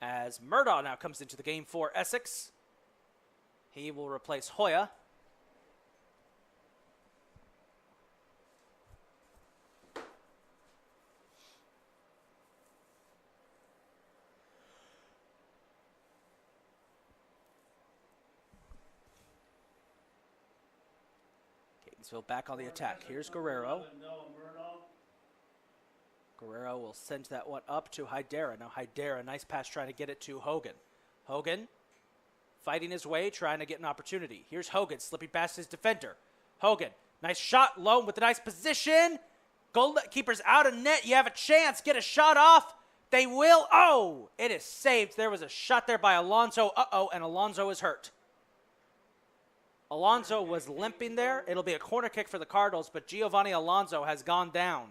As Murdaugh now comes into the game for Essex. He will replace Hoya. Catonsville back on the attack. Here's Guerrero. Guerrero will send that one up to Hydera. Now Hydera, nice pass trying to get it to Hogan. Hogan fighting his way, trying to get an opportunity. Here's Hogan slipping past his defender. Hogan, nice shot, Lone with a nice position. Goalkeeper's out of net. You have a chance. Get a shot off. They will. Oh, it is saved. There was a shot there by Alonso. Uh-oh, and Alonso is hurt. Alonso was limping there. It'll be a corner kick for the Cardinals, but Giovanni Alonso has gone down.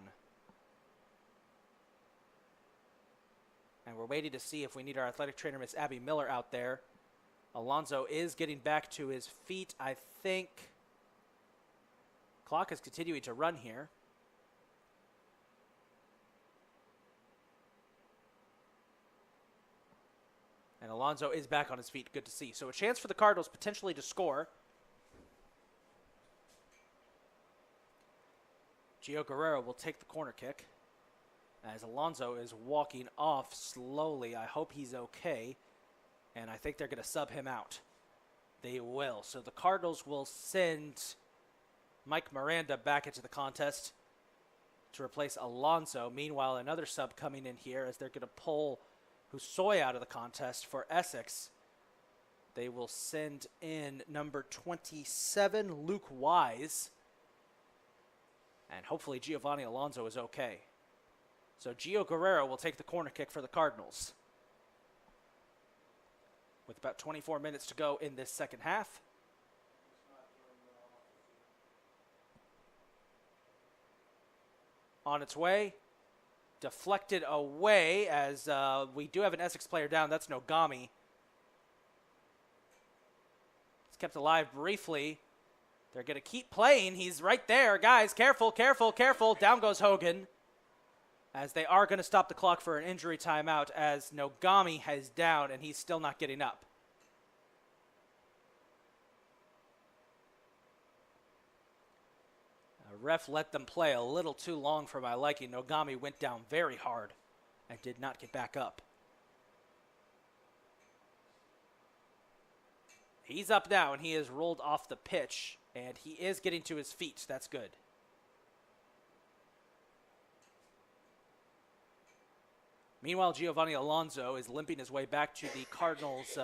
And we're waiting to see if we need our athletic trainer, Miss Abby Miller, out there. Alonso is getting back to his feet, I think. Clock is continuing to run here. And Alonso is back on his feet. Good to see. So a chance for the Cardinals potentially to score. Gio Guerrero will take the corner kick. As Alonso is walking off slowly. I hope he's okay. And I think they're going to sub him out. They will. So the Cardinals will send Mike Miranda back into the contest to replace Alonso. Meanwhile, another sub coming in here as they're going to pull Hussoy out of the contest for Essex. They will send in number 27, Luke Wise. And hopefully Giovanni Alonso is okay. So Gio Guerrero will take the corner kick for the Cardinals. With about 24 minutes to go in this second half. On its way. Deflected away as we do have an Essex player down. That's Nogami. It's kept alive briefly. They're going to keep playing. He's right there. Guys, careful, careful, careful. Down goes Hogan. As they are going to stop the clock for an injury timeout as Nogami has down and he's still not getting up. Ref let them play a little too long for my liking. Nogami went down very hard and did not get back up. He's up now and he is rolled off the pitch and he is getting to his feet. That's good. Meanwhile, Giovanni Alonso is limping his way back to the Cardinals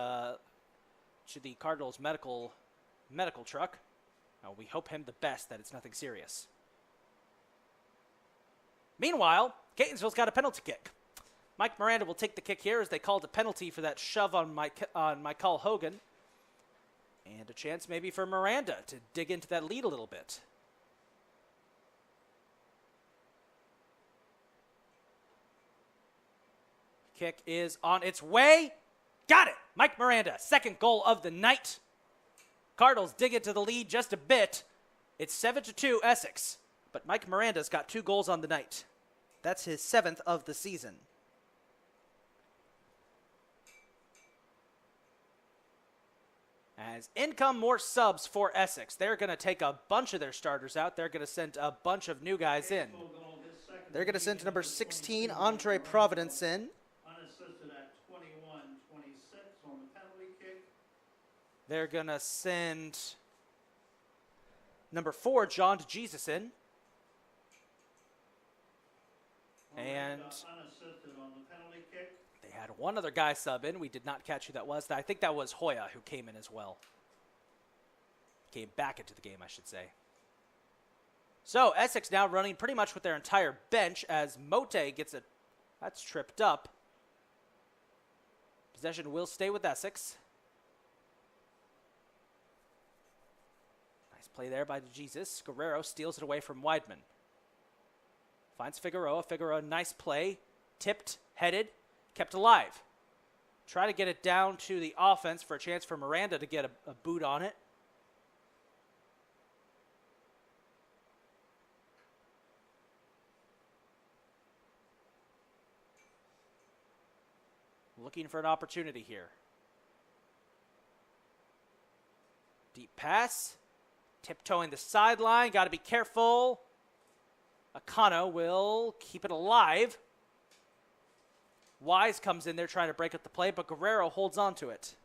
medical truck. We hope him the best that it's nothing serious. Meanwhile, Catonsville's got a penalty kick. Mike Miranda will take the kick here as they called a penalty for that shove on Michael Hogan. And a chance maybe for Miranda to dig into that lead a little bit. kick is on its way. Got it! Mike Miranda, second goal of the night. Cardinals dig into the lead just a bit. It's 7-2 Essex, but Mike Miranda's got 2 goals on the night. That's his 7th of the season. As in come more subs for Essex. They're going to take a bunch of their starters out. They're going to send a bunch of new guys in. They're going to send number 16, Andre Providence, in. Unassisted at 21-26 on the penalty kick. They're going to send number 4, John DeJesus, in. And unassisted on the penalty kick. they had one other guy sub in. We did not catch who that was. I think that was Hoya who came in as well. Came back into the game, I should say. So Essex now running pretty much with their entire bench as Mote gets a... That's tripped up. Possession will stay with Essex. Nice play there by DeJesus. Guerrero steals it away from Weidman. Finds Figueroa. Figueroa, nice play. Tipped, headed, kept alive. Try to get it down to the offense for a chance for Miranda to get a boot on it. Looking for an opportunity here. Deep pass. Tiptoeing the sideline. Got to be careful. Akano will keep it alive. Wise comes in there trying to break up the play, but Guerrero holds on to it.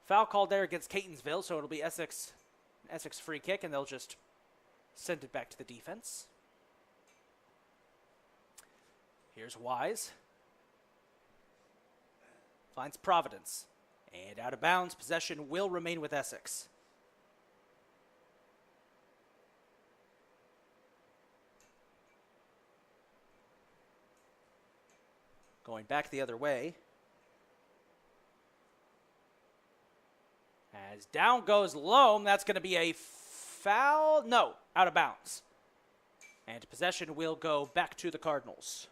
Foul called there against Catonsville, so it'll be Essex free kick, and they'll just send it back to the defense. Here's Wise. Finds Providence. And out of bounds, possession will remain with Essex. Going back the other way. As down goes Loam, that's going to be a foul. No, out of bounds. And possession will go back to the Cardinals.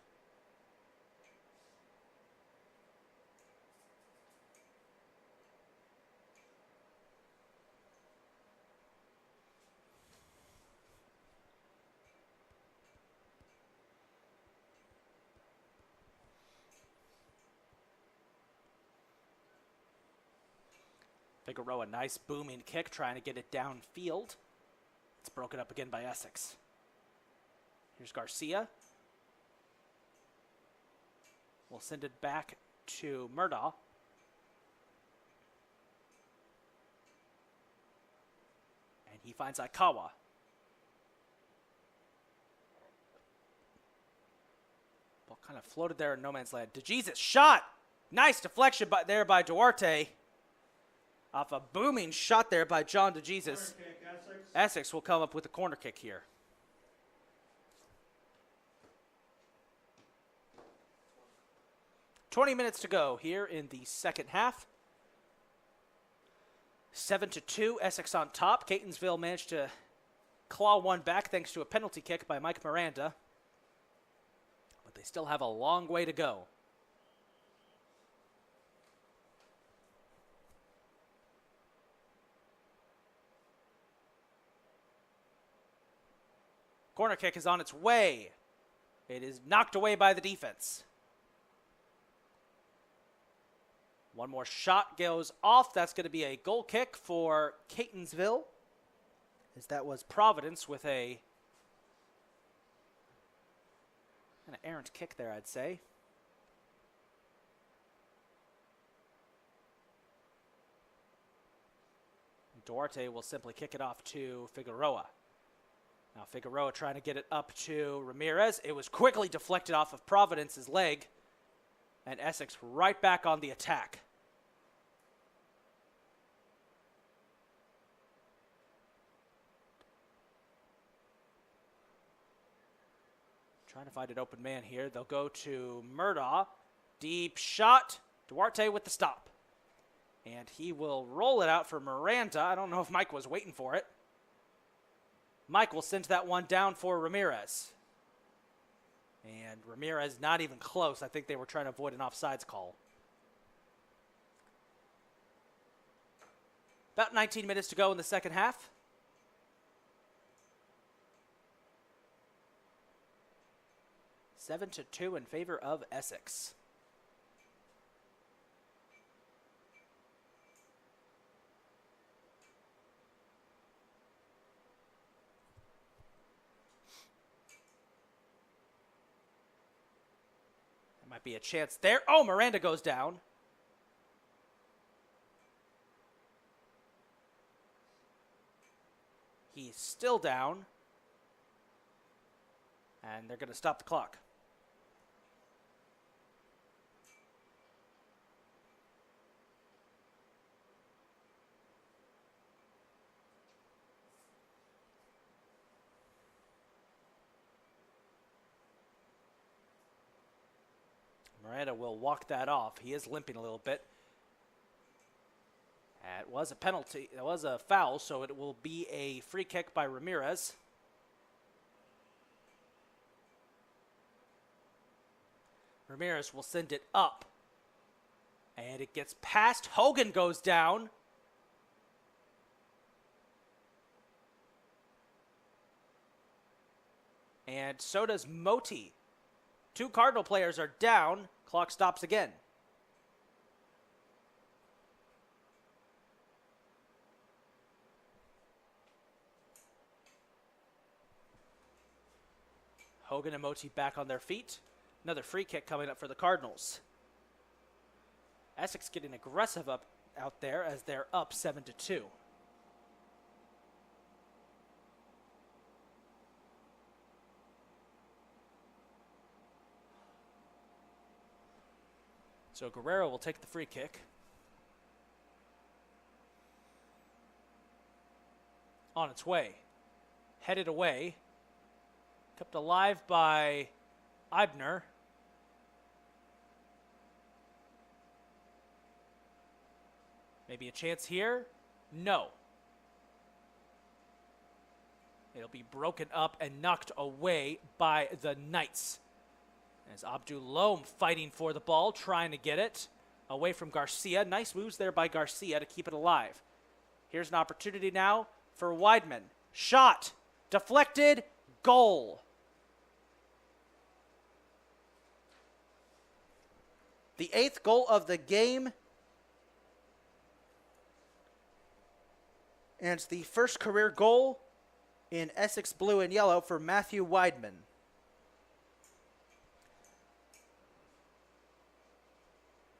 Figueroa, nice booming kick, trying to get it downfield. It's broken up again by Essex. Here's Garcia. We'll send it back to Murdaugh. And he finds Aikawa. Ball kind of floated there in no man's land. DeJesus shot! Nice deflection there by Duarte. Off a booming shot there by John DeJesus. Essex will come up with a corner kick here. "20 minutes to go here in the second half. 7-2, Essex on top. Catonsville managed to claw one back thanks to a penalty kick by Mike Miranda. But they still have a long way to go. Corner kick is on its way. It is knocked away by the defense. One more shot goes off. That's going to be a goal kick for Catonsville, as that was Providence with a kind of errant kick there, I'd say. Duarte will simply kick it off to Figueroa. Now Figueroa trying to get it up to Ramirez. It was quickly deflected off of Providence's leg. And Essex right back on the attack. Trying to find an open man here. They'll go to Murdaugh. Deep shot. Duarte with the stop. And he will roll it out for Miranda. I don't know if Mike was waiting for it. Mike will send that one down for Ramirez. And Ramirez not even close. I think they were trying to avoid an offsides call. About 19 minutes to go in the second half. Seven to 2 in favor of Essex. There might be a chance there. Oh, Miranda goes down. He's still down. And they're going to stop the clock. Miranda will walk that off. He is limping a little bit. It was a penalty. It was a foul, so it will be a free kick by Ramirez. Ramirez will send it up. And it gets past. Hogan goes down. And so does Moti. 2 Cardinal players are down. Clock stops again. Hogan and Moti back on their feet. Another free kick coming up for the Cardinals. Essex getting aggressive out there as they're up 7 to 2. So Guerrero will take the free kick. On its way. Headed away. Kept alive by Eibner. Maybe a chance here? No. It'll be broken up and knocked away by the Knights. As Abdul Loam fighting for the ball, trying to get it away from Garcia. Nice moves there by Garcia to keep it alive. Here's an opportunity now for Weidman. Shot. Deflected. Goal. The 8th goal of the game. And it's the first career goal in Essex blue and yellow for Matthew Weidman.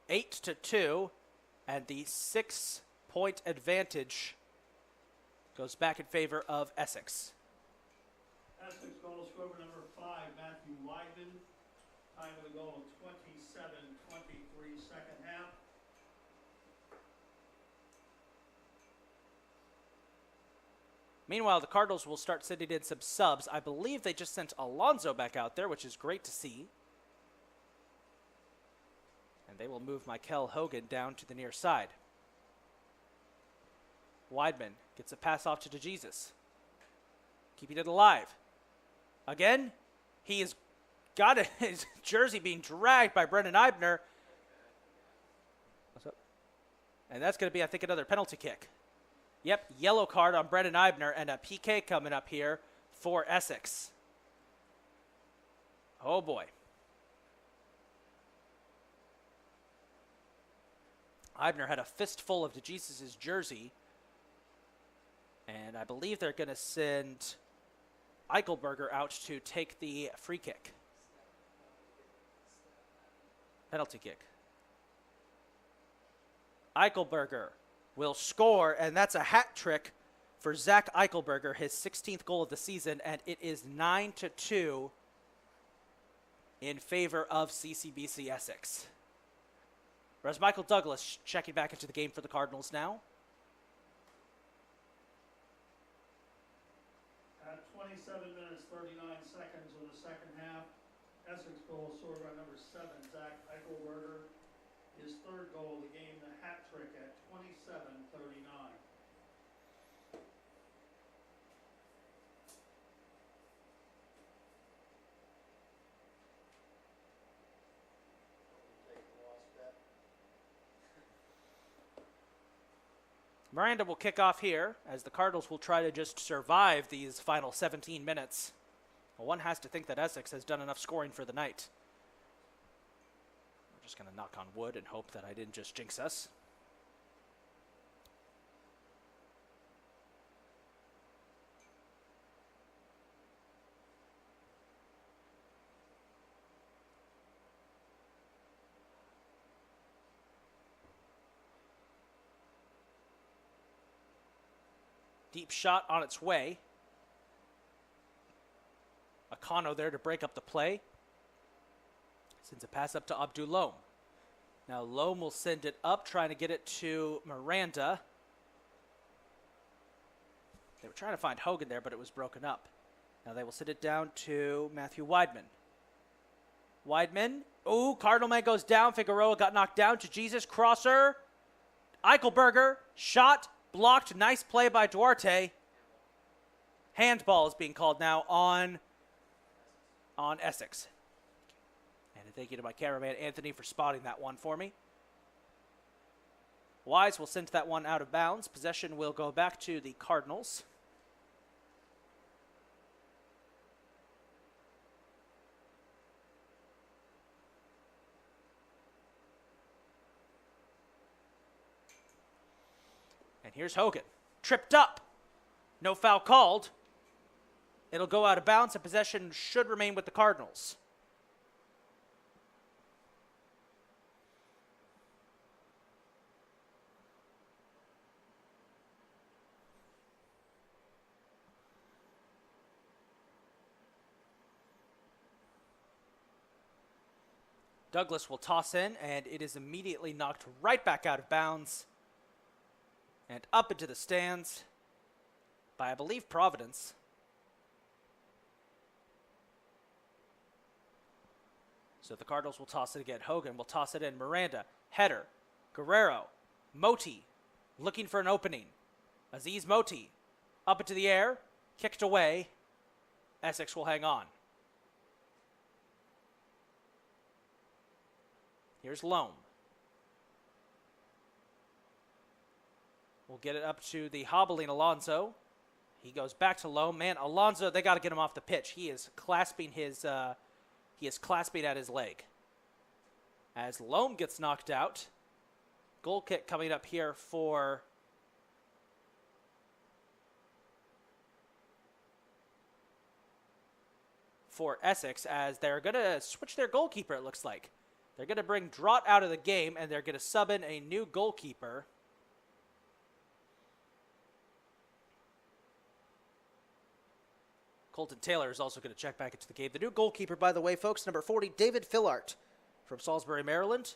Eight to 2, and the 6-point advantage goes back in favor of Essex. Essex goal scorer number 5, Matthew Weidman. Time of the goal of 27:23 second half. Meanwhile, the Cardinals will start sending in some subs. I believe they just sent Alonso back out there, which is great to see. And they will move Mikel Hogan down to the near side. Weidman gets a pass off to DeJesus. Keeping it alive. Again, he has got his jersey being dragged by Brendan Eibner. What's up? And that's going to be, I think, another penalty kick. Yep, yellow card on Brendan Eibner and a PK coming up here for Essex. Oh, boy. Eibner had a fistful of DeJesus' jersey. And I believe they're going to send Eichelberger out to take the free kick. Penalty kick. Eichelberger will score, and that's a hat trick for Zach Eichelberger, his 16th goal of the season, and it is 9 to 2 in favor of CCBC Essex. Whereas Michael Douglas checking back into the game for the Cardinals now. At 27 minutes, 39 seconds of the second half, Essex goal scored by number 7, Zach Eichelberger. His third goal of the game, the hat trick at 27:39. Miranda will kick off here as the Cardinals will try to just survive these final 17 minutes. Well, one has to think that Essex has done enough scoring for the night. We're just going to knock on wood and hope that I didn't just jinx us. Deep shot on its way. Akano there to break up the play. Sends a pass up to Abdul Loam. Now Loam will send it up, trying to get it to Miranda. They were trying to find Hogan there, but it was broken up. Now they will send it down to Matthew Weidman. Weidman. Ooh, Cardinal man goes down. Figueroa got knocked down. To Jesus. Crosser. Eichelberger. Shot. Blocked. Nice play by Duarte. Handball is being called now on Essex. And thank you to my cameraman, Anthony, for spotting that one for me. Wise will send that one out of bounds. Possession will go back to the Cardinals. And here's Hogan. Tripped up. No foul called. It'll go out of bounds, and possession should remain with the Cardinals. Douglas will toss in, and it is immediately knocked right back out of bounds and up into the stands by, I believe, Providence. So the Cardinals will toss it again. Hogan will toss it in. Miranda, header, Guerrero, Moti, looking for an opening. Aziz Moti, up into the air, kicked away. Essex will hang on. Here's Loam. We'll get it up to the hobbling Alonso. He goes back to Loam. Man, Alonso, they got to get him off the pitch. He is clasping his at his leg. As Loam gets knocked out, goal kick coming up here for Essex, as they're going to switch their goalkeeper, it looks like. They're going to bring Drott out of the game, and they're going to sub in a new goalkeeper. Colton Taylor is also going to check back into the game. The new goalkeeper, by the way, folks, number 40, David Fillart from Salisbury, Maryland.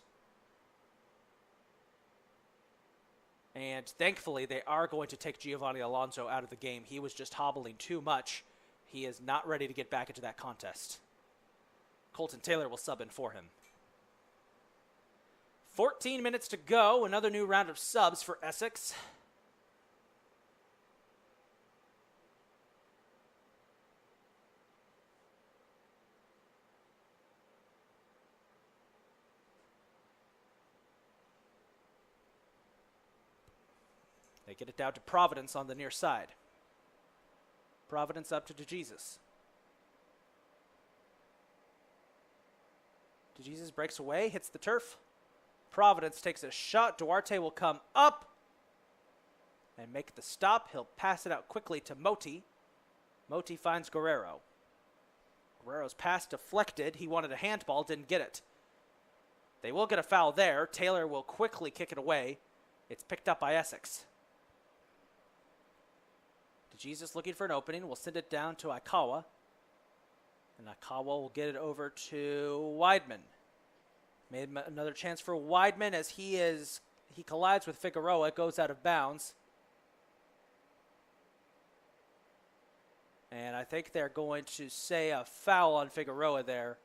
And thankfully, they are going to take Giovanni Alonso out of the game. He was just hobbling too much. He is not ready to get back into that contest. Colton Taylor will sub in for him. 14 minutes to go. Another new round of subs for Essex. They get it down to Providence on the near side. Providence up to DeJesus. DeJesus breaks away, hits the turf. Providence takes a shot. Duarte will come up and make the stop. He'll pass it out quickly to Moti. Moti finds Guerrero. Guerrero's pass deflected. He wanted a handball, didn't get it. They will get a foul there. Taylor will quickly kick it away. It's picked up by Essex. DeJesus looking for an opening. We'll send it down to Aikawa. And Aikawa will get it over to Weidman. Made another chance for Weidman as he collides with Figueroa. It goes out of bounds. And I think they're going to say a foul on Figueroa there.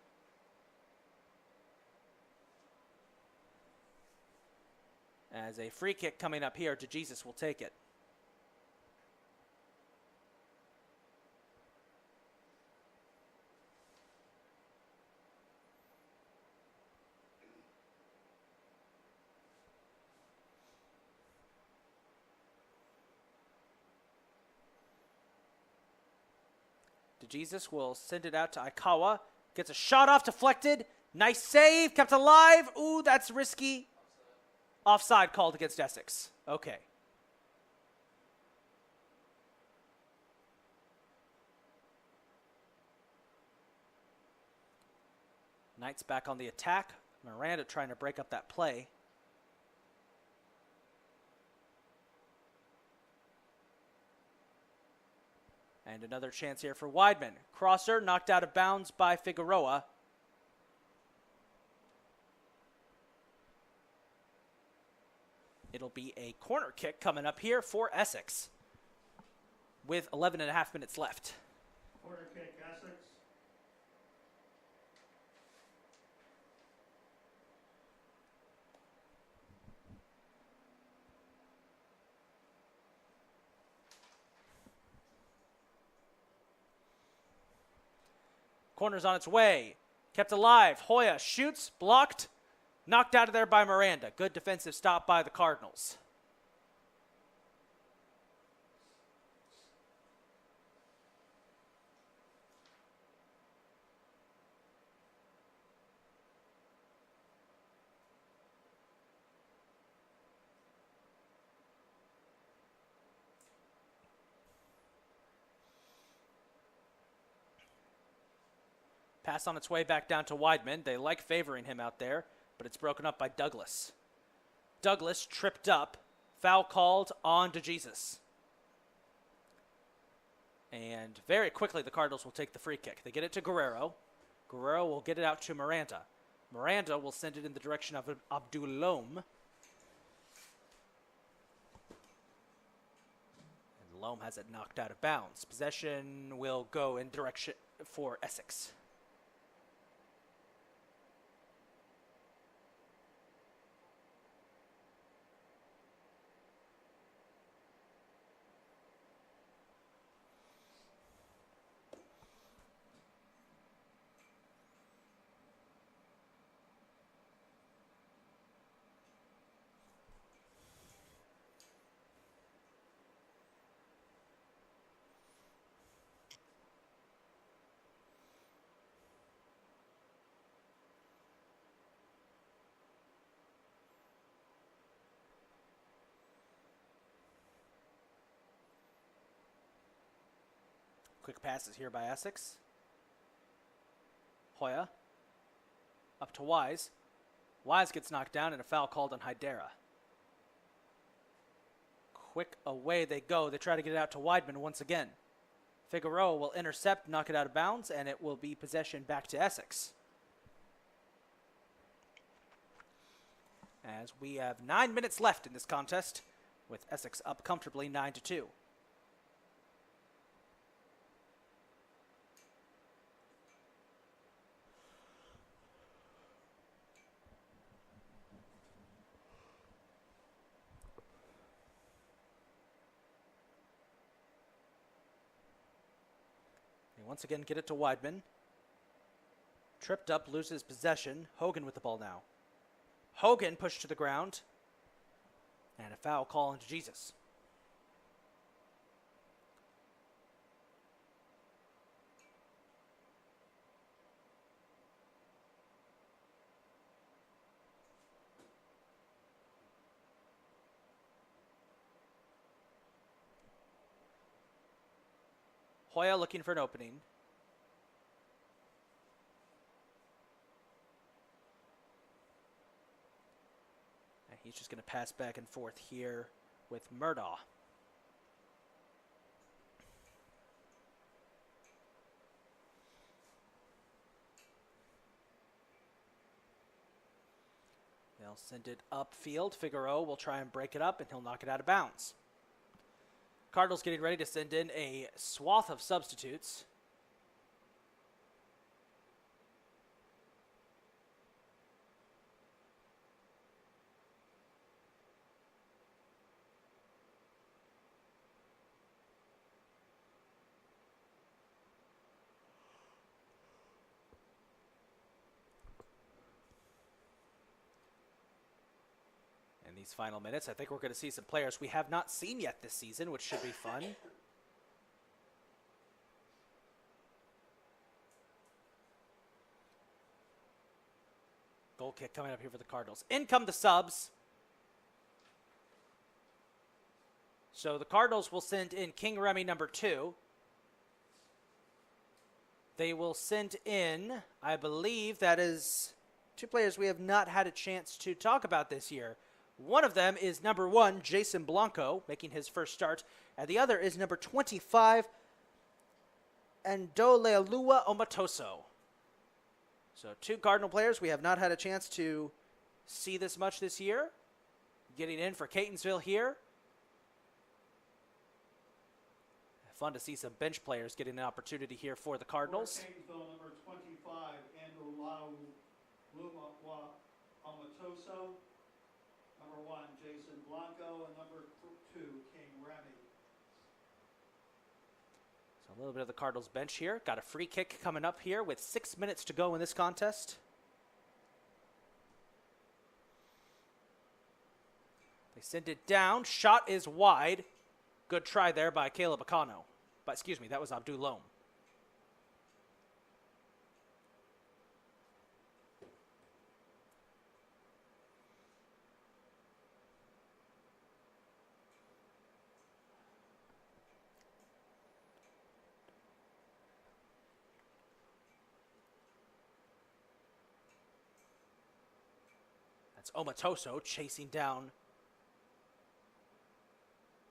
As a free kick coming up here, DeJesus will take it. DeJesus will send it out to Aikawa. Gets a shot off, deflected. Nice save, kept alive. Ooh, that's risky. Offside called against Essex. Okay. Knights back on the attack. Miranda trying to break up that play. And another chance here for Weidman. Crosser knocked out of bounds by Figueroa. It'll be a corner kick coming up here for Essex with 11 and a half minutes left. Corner kick, Essex. Corner's on its way. Kept alive. Hoya shoots, blocked, knocked out of there by Miranda. Good defensive stop by the Cardinals. Pass on its way back down to Weidman. They like favoring him out there, but it's broken up by Douglas. Douglas tripped up. Foul called on DeJesus. And very quickly, the Cardinals will take the free kick. They get it to Guerrero. Guerrero will get it out to Miranda. Miranda will send it in the direction of Abdulom. And Loam has it knocked out of bounds. Possession will go in direction for Essex. Quick passes here by Essex. Hoya. Up to Wise. Wise gets knocked down and a foul called on Hydera. Quick away they go. They try to get it out to Weidman once again. Figueroa will intercept, knock it out of bounds, and it will be possession back to Essex. As we have 9 minutes left in this contest, with Essex up comfortably 9-2. Once again, get it to Weidman. Tripped up, loses possession. Hogan with the ball now. Hogan pushed to the ground. And a foul call into Jesus. Hoya looking for an opening. And he's just going to pass back and forth here with Murdaugh. They'll send it upfield. Figueroa will try and break it up, and he'll knock it out of bounds. Cardinals getting ready to send in a swath of substitutes. these final minutes. I think we're going to see some players we have not seen yet this season, which should be fun. Goal kick coming up here for the Cardinals. In come the subs. So the Cardinals will send in King Remy number 2. They will send in, I believe that is 2 players we have not had a chance to talk about this year. One of them is number 1, Jason Blanco, making his first start. And the other is number 25, Ndolealua Omatoso. So 2 Cardinal players we have not had a chance to see this much this year. Getting in for Catonsville here. Fun to see some bench players getting an opportunity here for the Cardinals. For Catonsville, number 25, Andrew Amatoso. Number 1, Jason Blanco. And number 2, King Remy. So a little bit of the Cardinals bench here. Got a free kick coming up here with 6 minutes to go in this contest. They send it down. Shot is wide. Good try there by Caleb Akano. But excuse me, that was Abdul Loam. That's Omatoso chasing down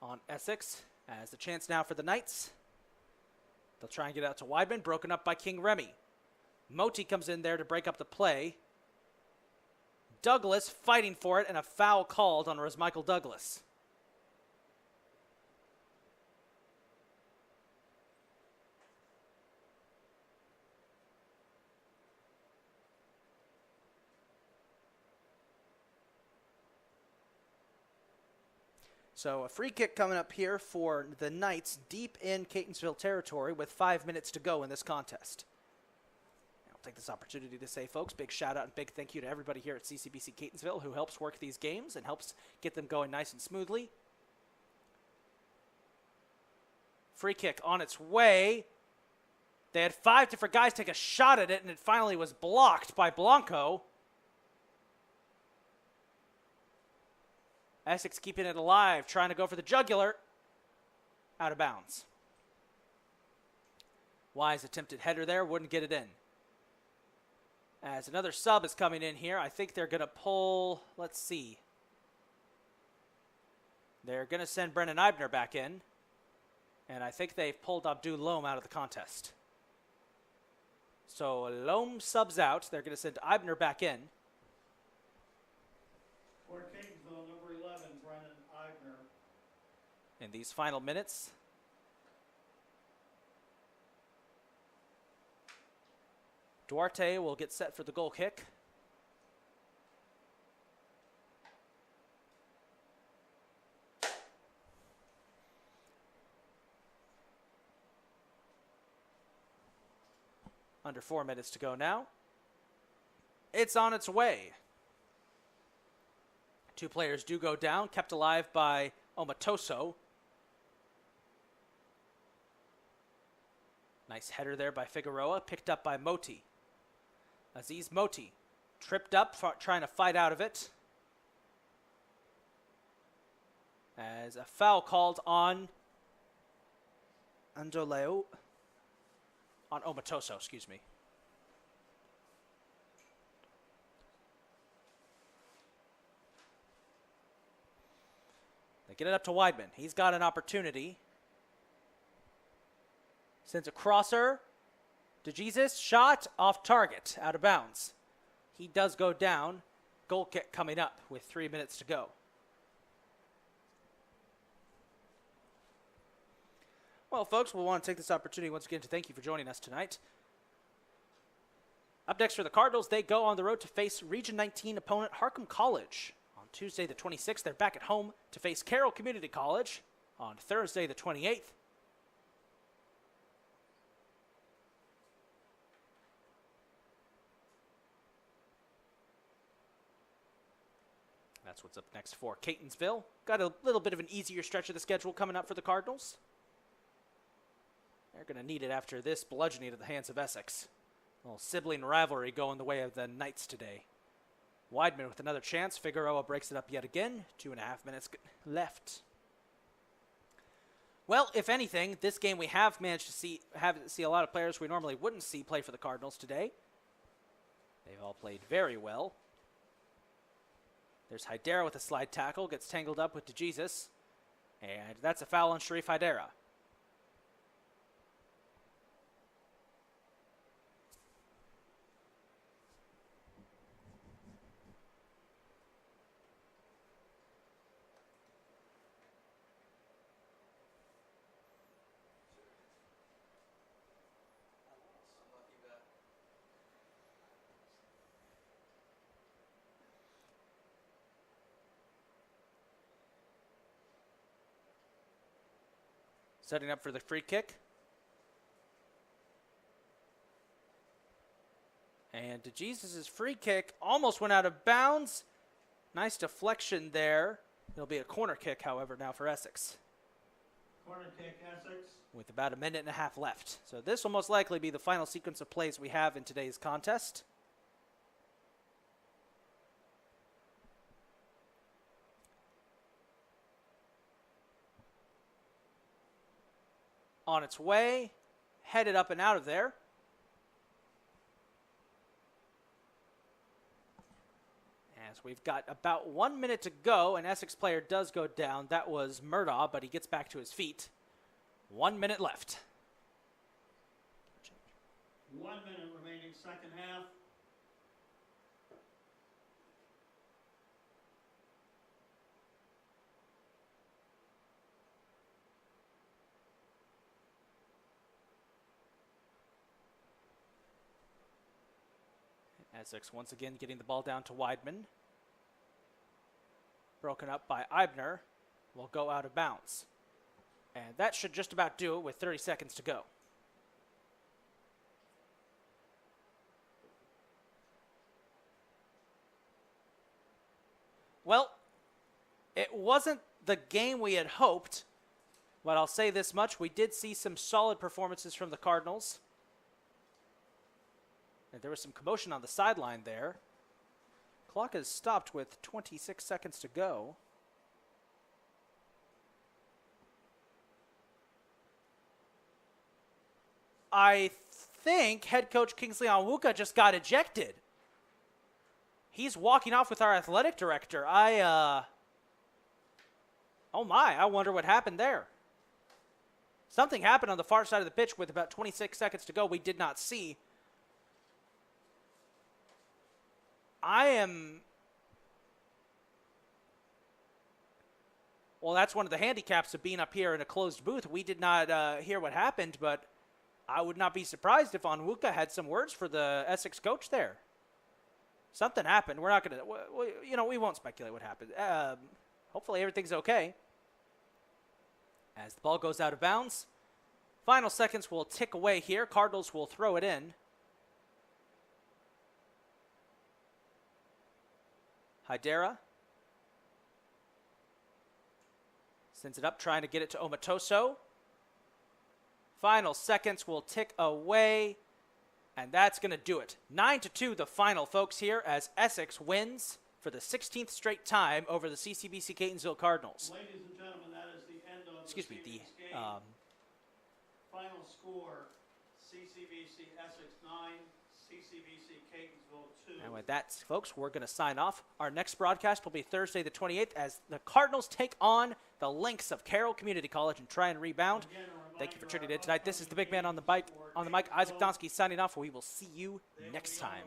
on Essex. As the chance now for the Knights. They'll try and get out to Weidman, broken up by King Remy. Moti comes in there to break up the play. Douglas fighting for it, and a foul called on Michael Douglas. So a free kick coming up here for the Knights deep in Catonsville territory with 5 minutes to go in this contest. I'll take this opportunity to say, folks, big shout out and big thank you to everybody here at CCBC Catonsville who helps work these games and helps get them going nice and smoothly. Free kick on its way. They had 5 different guys take a shot at it, and it finally was blocked by Blanco. Essex keeping it alive, trying to go for the jugular. Out of bounds. Wise attempted header there, wouldn't get it in. As another sub is coming in here, I think they're going to pull, let's see. They're going to send Brennan Eibner back in. And I think they've pulled Abdul Loam out of the contest. So Loam subs out. They're going to send Eibner back in. For Catonsville, number 11, Brennan Eibner. In these final minutes. Duarte will get set for the goal kick. Under 4 minutes to go now. It's on its way. 2 players do go down, kept alive by Omatoso. Nice header there by Figueroa, picked up by Moti. Aziz Moti tripped up, trying to fight out of it. As a foul called on Andoleo. On Omatoso, excuse me. They get it up to Weidman. He's got an opportunity. Sends a crosser to Jesus. Shot off target, out of bounds. He does go down. Goal kick coming up with 3 minutes to go. Well, folks, we'll want to take this opportunity once again to thank you for joining us tonight. Up next for the Cardinals, they go on the road to face Region 19 opponent Harcum College. On Tuesday the 26th, they're back at home to face Carroll Community College. On Thursday the 28th, That's what's up next for Catonsville. Got a little bit of an easier stretch of the schedule coming up for the Cardinals. They're going to need it after this bludgeoning at the hands of Essex. A little sibling rivalry going the way of the Knights today. Weidman with another chance. Figueroa breaks it up yet again. 2.5 minutes left. Well, if anything, this game we have managed to see a lot of players we normally wouldn't see play for the Cardinals today. They've all played very well. There's Hydera with a slide tackle, gets tangled up with DeJesus, and that's a foul on Sharif Hydera. Setting up for the free kick. And DeJesus' free kick almost went out of bounds. Nice deflection there. It'll be a corner kick, however, now for Essex. Corner kick, Essex. With about 1.5 minutes left. So this will most likely be the final sequence of plays we have in today's contest. On its way, headed up and out of there. As we've got about 1 minute to go, an Essex player does go down. That was Murdaugh, but he gets back to his feet. 1 minute left. 1 minute remaining, second half. Essex once again getting the ball down to Weidman. Broken up by Eibner. Will go out of bounds. And that should just about do it with 30 seconds to go. Well, it wasn't the game we had hoped, but I'll say this much. We did see some solid performances from the Cardinals. And there was some commotion on the sideline there. Clock is stopped with 26 seconds to go. I think head coach Kingsley Onwuka just got ejected. He's walking off with our athletic director. Oh my, I wonder what happened there. Something happened on the far side of the pitch with about 26 seconds to go we did not see. Well, that's one of the handicaps of being up here in a closed booth. We did not hear what happened, but I would not be surprised if Onwuka had some words for the Essex coach there. Something happened. We're not going to, we won't speculate what happened. Hopefully everything's okay. As the ball goes out of bounds, final seconds will tick away here. Cardinals will throw it in. Hydera sends it up, trying to get it to Omatoso. Final seconds will tick away, and that's going to do it. 9-2 the final, folks, here as Essex wins for the 16th straight time over the CCBC Catonsville Cardinals. Ladies and gentlemen, that is the end of Excuse the me, game. Final score, CCBC Essex 9, CCBC Catonsville 2. And with that, folks, we're going to sign off. Our next broadcast will be Thursday the 28th as the Cardinals take on the Lynx of Carroll Community College and try and rebound. Thank you for tuning in tonight. This is the big man on the mic, Isaac Donsky, signing off. We will see you next time.